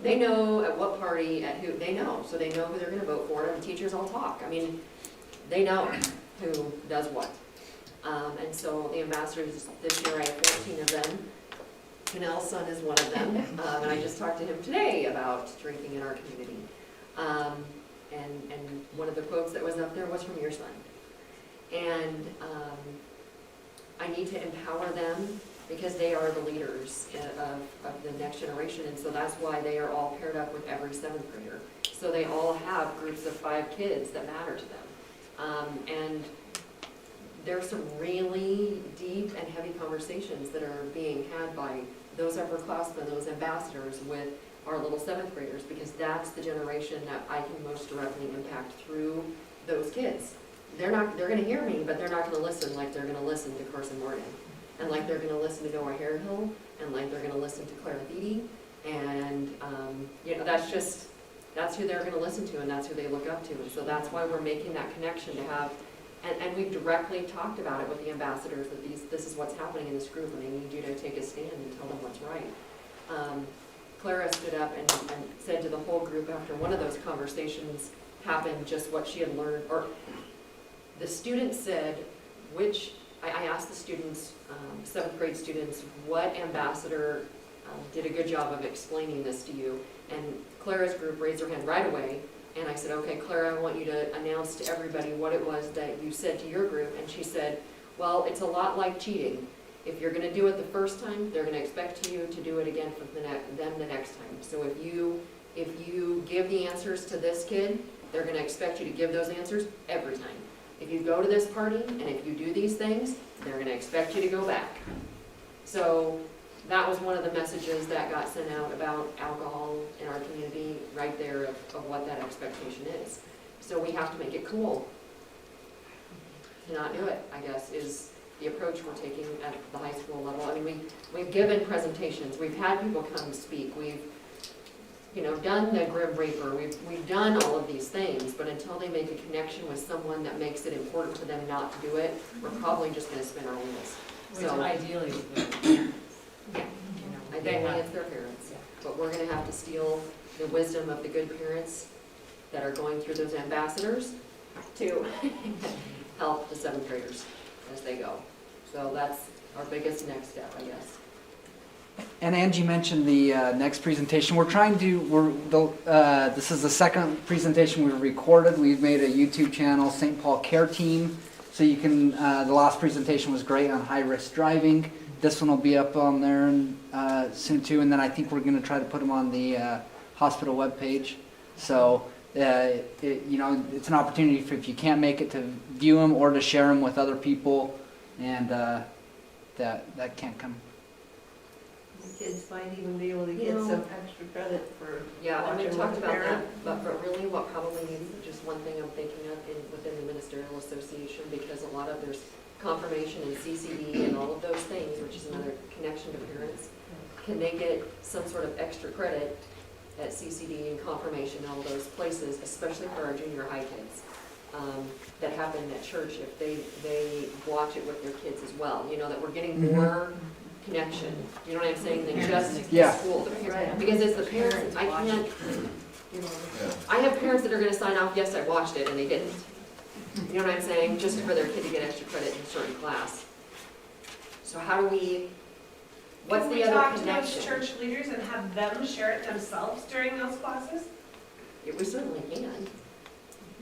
Speaker 2: they know at what party, at who, they know. So they know who they're going to vote for, and the teachers all talk. I mean, they know who does what. And so the ambassadors this year, I have 14 of them. Canel's son is one of them, and I just talked to him today about drinking in our community. And one of the quotes that was up there was from your son. And I need to empower them because they are the leaders of the next generation, and so that's why they are all paired up with every 7th grader. So they all have groups of 5 kids that matter to them. And there's some really deep and heavy conversations that are being had by those upperclassmen, those ambassadors with our little 7th graders, because that's the generation that I can most directly impact through those kids. They're gonna hear me, but they're not gonna listen like they're gonna listen to Carson Morgan, and like they're gonna listen to Noah Harehill, and like they're gonna listen to Clara Beatty, and, that's who they're gonna listen to, and that's who they look up to, and so that's why we're making that connection to have, and we've directly talked about it with the ambassadors, that this is what's happening in this group, and I need you to take a stand and tell them what's right. Clara stood up and said to the whole group after one of those conversations happened, just what she had learned, or the student said, I asked the students, 7th grade students, what ambassador did a good job of explaining this to you? And Clara's group raised their hand right away, and I said, okay, Clara, I want you to announce to everybody what it was that you said to your group, and she said, well, it's a lot like cheating. If you're gonna do it the first time, they're gonna expect you to do it again for them the next time. So if you give the answers to this kid, they're gonna expect you to give those answers every time. If you go to this party, and if you do these things, they're gonna expect you to go back. So that was one of the messages that got sent out about alcohol in our community, right there of what that expectation is. So we have to make it cool to not do it, I guess, is the approach we're taking at the high school level. I mean, we've given presentations, we've had people come speak, we've, done the Grim Reaper, we've done all of these things, but until they make a connection with someone that makes it important to them not to do it, we're probably just gonna spin our wheels.
Speaker 3: Which
Speaker 2: So,
Speaker 3: ideally is their parents.
Speaker 2: yeah, ideally it's their parents, but we're gonna have to steal the wisdom of the good parents that are going through those ambassadors to help the 7th graders as they go. So that's our biggest next step, I guess.
Speaker 4: And Angie mentioned the next presentation. This is the second presentation we've recorded. We've made a YouTube channel, St. Paul Care Team. So you can, the last presentation was great on high-risk driving. This one will be up on there soon too. And then I think we're going to try to put them on the hospital webpage. So, it's an opportunity for, if you can't make it, to view them or to share them with other people and that can't come.
Speaker 7: Kids might even be able to get some extra credit for
Speaker 2: Yeah, and we
Speaker 7: watching
Speaker 2: talked
Speaker 7: with a
Speaker 2: about that,
Speaker 7: parent.
Speaker 2: but really what probably needs, just one thing I'm thinking of within the ministerial association, because a lot of there's confirmation and CCD and all of those things, which is another connection to parents. Can they get some sort of extra credit at CCD and confirmation and all those places, especially for our junior high kids? That happen at church, if they watch it with their kids as well, that we're getting more connection, you know what I'm saying, than just
Speaker 4: Yeah.
Speaker 2: school. Because it's the parents, I can't, I have parents that are gonna sign off, yes, I watched it, and they didn't. You know what I'm saying, just for their kid to get extra credit in a certain class. So how do we, what's the other
Speaker 8: Can we
Speaker 2: connection?
Speaker 8: talk to those church leaders and have them share it themselves during those classes?
Speaker 2: Yeah, we certainly can.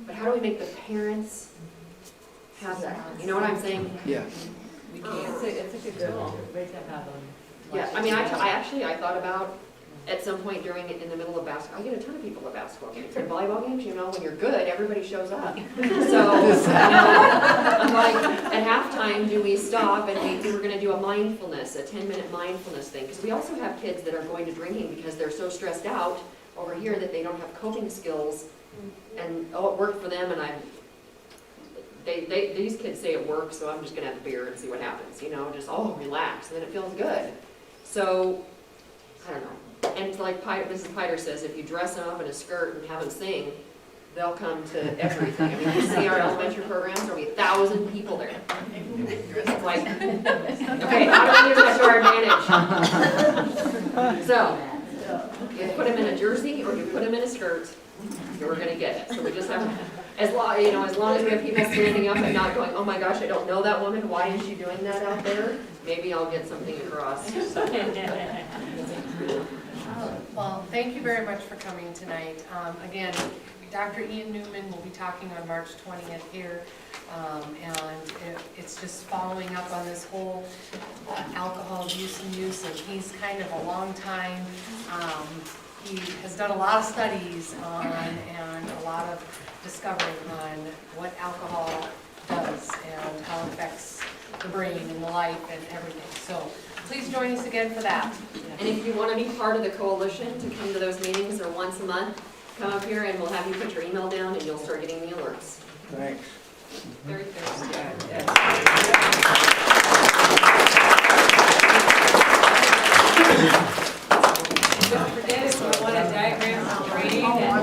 Speaker 2: But how do we make the parents have that? You know what I'm saying?
Speaker 4: Yeah.
Speaker 3: We can't. It's a good tool. Great to have them.
Speaker 2: Yeah, I mean, I thought about, at some point in the middle of basketball, I get a ton of people at basketball games and volleyball games, when you're good, everybody shows up. So, I'm like, at halftime, do we stop and we're gonna do a 10-minute mindfulness thing? Because we also have kids that are going to drinking because they're so stressed out over here that they don't have coping skills. And, it worked for them, and these kids say it works, so I'm just gonna have a beer and see what happens, just, relax, and then it feels good. So, I don't know. And like Mrs. Piter says, if you dress them up in a skirt and have them sing, they'll come to everything. I mean, you see our elementary programs, there'll be 1,000 people there. It's like, okay, how do we use that to our advantage? So, you put them in a jersey or you put them in a skirt, we're gonna get it. So we just have, as long as we have people standing up and not going, oh my gosh, I don't know that woman, why is she doing that out there? Maybe I'll get something across.
Speaker 1: Well, thank you very much for coming tonight. Again, Dr. Ian Newman will be talking on March 20th here, and it's just following up on this whole alcohol use and he's kind of a long time, he has done a lot of studies on and a lot of discovering on what alcohol does and how it affects the brain and the life and everything. So please join us again for that.
Speaker 2: And if you want to be part of the coalition, to come to those meetings or once a month, come up here and we'll have you put your email down and you'll start getting the alerts.
Speaker 4: Thanks.
Speaker 3: Very thirsty.
Speaker 2: Yeah.